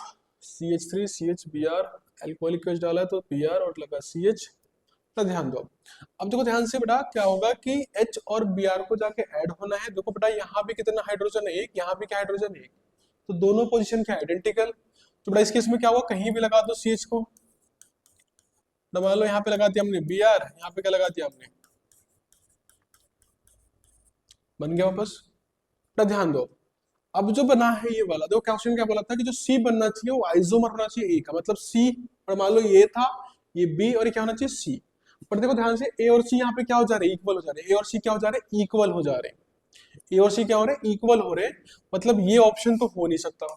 CH3 CHBr, एल्कोहलिक एच डाला है तो Br और लगा CH, तो ध्यान दो। अब देखो ध्यान से बेटा क्या होगा कि H और Br को जाके ऐड होना है। देखो बेटा यहाँ भी कितना हाइड्रोजन है, एक, यहाँ भी क्या हाइड्रोजन है, एक, तो दोनों पोजीशन क्या आइडेंटिकल। तो बेटा इस केस में क्या हुआ, कहीं भी लगा दो CH को, तो मान लो यहाँ पे लगा दिया हमने Br, यहाँ पे क्या लगा दिया हमने, बन गया वापस। बेटा ध्यान दो, अब जो बना है ये वाला, देखो क्वेश्चन क्या बोला था कि जो C बनना चाहिए वो आइसोमर होना चाहिए A का, मतलब C, और मान लो ये था, ये B और ये क्या होना चाहिए C। पर देखो ध्यान से A और C यहाँ पे क्या हो जा रहे हैं, इक्वल हो जा रहे हैं, A और C क्या हो जा रहे हैं, इक्वल हो जा रहे हैं, A और C क्या हो रहे हैं, इक्वल हो रहे हैं, मतलब ये ऑप्शन तो हो नहीं सकता।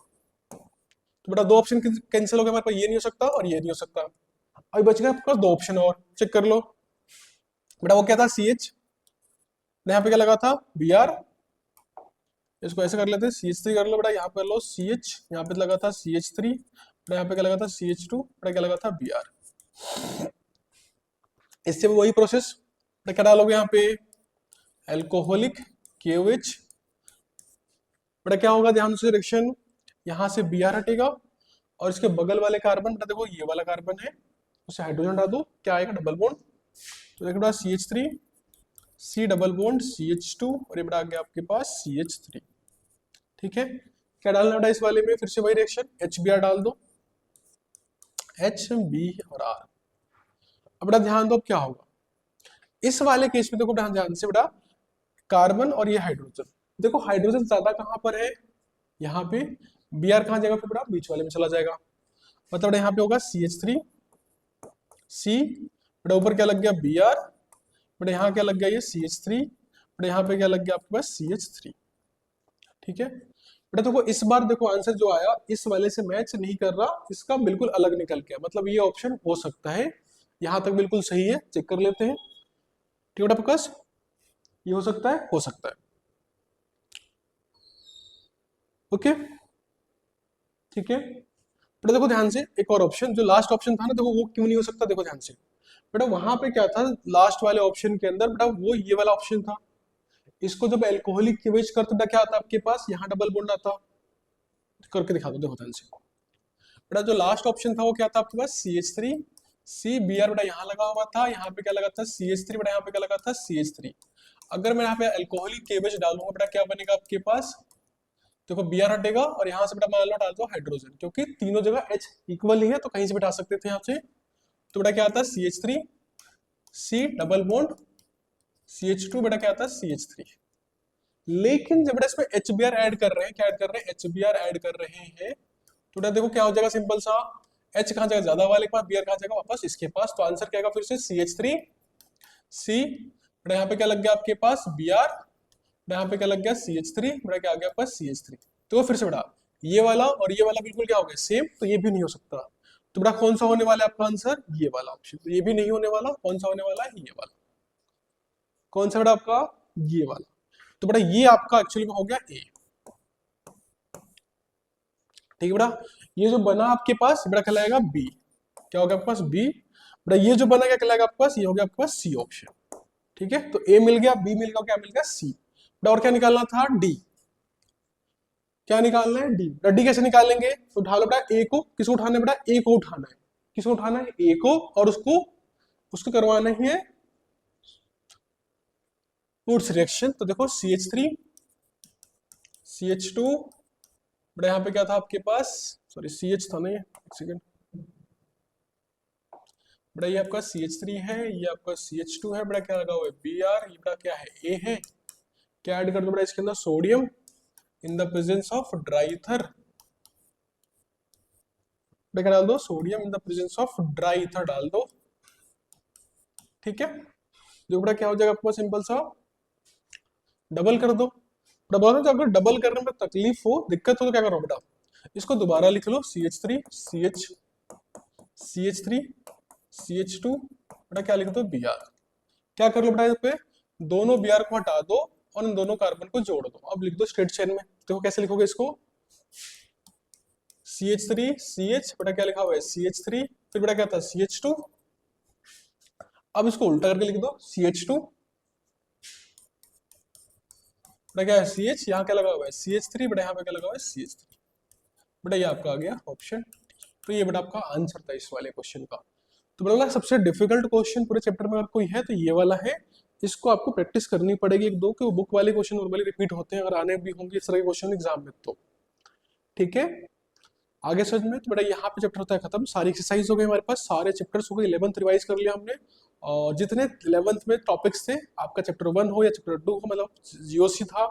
तो बेटा दो ऑप्शन कैंसिल हो गए हमारे पास, ये नहीं हो सकता और ये नहीं हो सकता। अभी बच गया आपके पास दो ऑप्शन और, चेक कर लो। बेटा वो क्या था, CH, यहाँ पे क्या लगा था, Br, इसको ऐसे कर लेते हैं, CH3 कर लो बेटा, यहाँ पे लो CH, यहाँ पे लगा था CH3, बेटा यहाँ पे क्या लगा था CH2, बेटा क्या लगा था Br। इससे वही प्रोसेस, बेटा क्या डालोगे यहाँ पे, एल्कोहलिक KOH, बेटा क्या होगा, ध्यान से रिएक्शन, यहाँ से Br हटेगा और इसके बगल वाले कार्बन, बेटा देखो ये वाला कार्बन है, उसे हाइड्रोजन डाल दो, क्या आएगा, डबल बॉन्ड। तो देखो बेटा CH3 C double bond CH2 और ये बेटा आ गया आपके पास CH3। ठीक है, क्या डालना बेटा इस वाले में, फिर से वही रिएक्शन, HBr डाल दो, H B और R। अब बेटा ध्यान दो अब क्या होगा इस वाले केस में, देखो ध्यान से बेटा, कार्बन और ये हाइड्रोजन, देखो हाइड्रोजन ज्यादा कहाँ पर है, यहाँ पे, Br कहाँ जाएगा फिर बेटा, बीच वाले में चला जाएगा, मतलब यहाँ पे होगा CH3 C, बेटा ऊपर क्या लग गया Br, बेटा यहाँ क्या लग गया ये CH3, बेटा यहाँ पे क्या लग गया आपके पास CH3। ठीक है बेटा, देखो इस बार देखो आंसर जो आया इस वाले से मैच नहीं कर रहा, इसका बिल्कुल अलग निकल गया, मतलब ये ऑप्शन हो सकता है, यहां तक बिल्कुल सही है, चेक कर लेते हैं। ठीक है बेटा प्रकाश, ये हो सकता है, हो सकता है। ओके ठीक है बेटा, देखो ध्यान से एक और ऑप्शन, जो लास्ट ऑप्शन था ना, देखो वो क्यों नहीं हो सकता, देखो ध्यान से बेटा, वहां पे क्या था लास्ट वाले ऑप्शन के अंदर, बेटा वो ये वाला ऑप्शन था, इसको जब एल्कोहलिक केवेज करते बेटा क्या आता आपके पास, यहाँ डबल बॉन्ड आता, करके दिखा दो, देखो ध्यान से बेटा, जो लास्ट ऑप्शन था वो क्या था आपके पास, CH3 C Br, बेटा यहाँ लगा हुआ था, यहाँ पे क्या लगा था CH3, बेटा यहाँ पे क्या लगा था CH3। अगर मैं यहाँ पे अल्कोहलिक केवेज डालूंगा बेटा क्या बनेगा आपके पास, देखो Br हटेगा और यहाँ से बेटा मान लो डाल दो हाइड्रोजन, क्योंकि तीनों जगह H इक्वल ही है तो कहीं से बिठा सकते थे यहाँ से। तो बेटा क्या आता है CH3 C double bond CH2, बेटा क्या आता है CH3। लेकिन जब बेटा इसमें HBr ऐड कर रहे हैं, क्या ऐड कर रहे हैं, HBr ऐड कर रहे हैं, तो बेटा देखो क्या हो जाएगा, सिंपल सा, H कहाँ जाएगा, ज्यादा वाले के पास, Br कहाँ जाएगा, वापस इसके पास, तो आंसर क्या आएगा फिर से CH3 C, बेटा यहाँ पे क्या लग गया आपके पास Br, यहाँ पे क्या लग गया CH3, बेटा क्या आ गया आपका CH3। तो फिर से बेटा ये वाला और ये वाला बिल्कुल क्या हो गया सेम, तो ये भी नहीं हो सकता। तो बेटा कौन सा होने वाला है आपका आंसर, ये वाला ऑप्शन, तो ये भी नहीं होने वाला, कौन सा होने वाला है, ये वाला, कौन सा बेटा आपका, ये वाला। तो बेटा ये आपका एक्चुअली में हो गया A। ठीक है बेटा, ये जो बना आपके पास बेटा कहलाएगा B, क्या हो गया आपके पास B, बेटा ये जो बना क्या कहलाएगा आपके पास, ये हो गया आपके पास C ऑप्शन। ठीक है, तो A मिल गया, B मिल गया, क्या मिल गया C, बेटा और क्या निकालना था D, क्या निकालना है D, बेटा D कैसे निकालेंगे, तो उठा लो बेटा A को, किसको उठाना है बेटा, A को उठाना है, किसको उठाना है, A को, और उसको उसको करवाना ही है वुड्स रिएक्शन। तो देखो CH3 CH2, बेटा यहाँ पे क्या था आपके पास, सॉरी CH था नहीं, एक सेकेंड, बेटा ये आपका CH3 है, ये आपका CH2 है, बेटा क्या लगा हुआ है Br, ये बेटा क्या है A है, क्या ऐड कर दो बेटा इसके अंदर, sodium in the presence of dry ether, बेटा क्या डाल दो, sodium in the presence of dry ether डाल दो। ठीक है, जो बेटा क्या हो जाएगा आपको, सिंपल सा डबल कर दो, बेटा बोला था अगर डबल करने में तकलीफ हो, दिक्कत हो तो क्या करो बेटा, इसको दोबारा लिख लो, CH3 CH3 CH2, बेटा क्या लिख दो Br। क्या कर लो बेटा, यहाँ पे दोनों Br को हटा दो और इन दोनों कार्बन को जोड़ दो। अब लिख दो स्ट्रेट चेन में, देखो कैसे लिखोगे इसको, CH3 CH, बेटा क्या लिखा हुआ है CH3, फिर बेटा क्या था CH2, अब इसको उल्टा करके लिख दो CH2, बेटा क्या है CH, यहाँ क्या लगा हुआ है CH3, बेटा यहाँ पे क्या लगा हुआ है CH3, बेटा ये आपका आ गया ऑप्शन। तो ये बेटा आपका आंसर था इस वाले क्वेश्चन का। तो बेटा सबसे डिफिकल्ट क्वेश्चन पूरे चैप्टर में अगर कोई है तो ये वाला है, इसको आपको प्रैक्टिस करनी पड़ेगी एक दो, कि वो बुक वाले क्वेश्चन नॉर्मली रिपीट होते हैं, अगर आने भी होंगे इस तरह के क्वेश्चन एग्जाम में तो। ठीक है, आगे समझ में। तो बेटा यहाँ पे चैप्टर होता है खत्म, सारी एक्सरसाइज हो गई हमारे पास, सारे चैप्टर्स हो गए, 11th रिवाइज कर लिया हमने। और जितने 11th में टॉपिक्स थे, आपका चैप्टर 1 हो या चैप्टर 2 हो, मतलब जीओसी था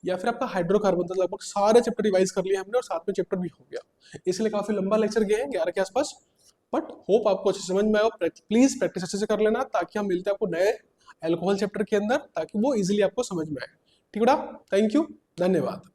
या फिर आपका हाइड्रोकार्बन था, लगभग सारे चैप्टर रिवाइज कर लिए हमने और साथ में चैप्टर भी हो गया। इसलिए काफी लंबा लेक्चर गए हैं 11 के आसपास, बट होप आपको अच्छे समझ में आए। प्लीज प्रैक्टिस अच्छे से कर लेना, ताकि हम मिलते हैं आपको नए अल्कोहल चैप्टर के अंदर, ताकि वो इजिली आपको समझ में आए। ठीक है बेटा, थैंक यू, धन्यवाद।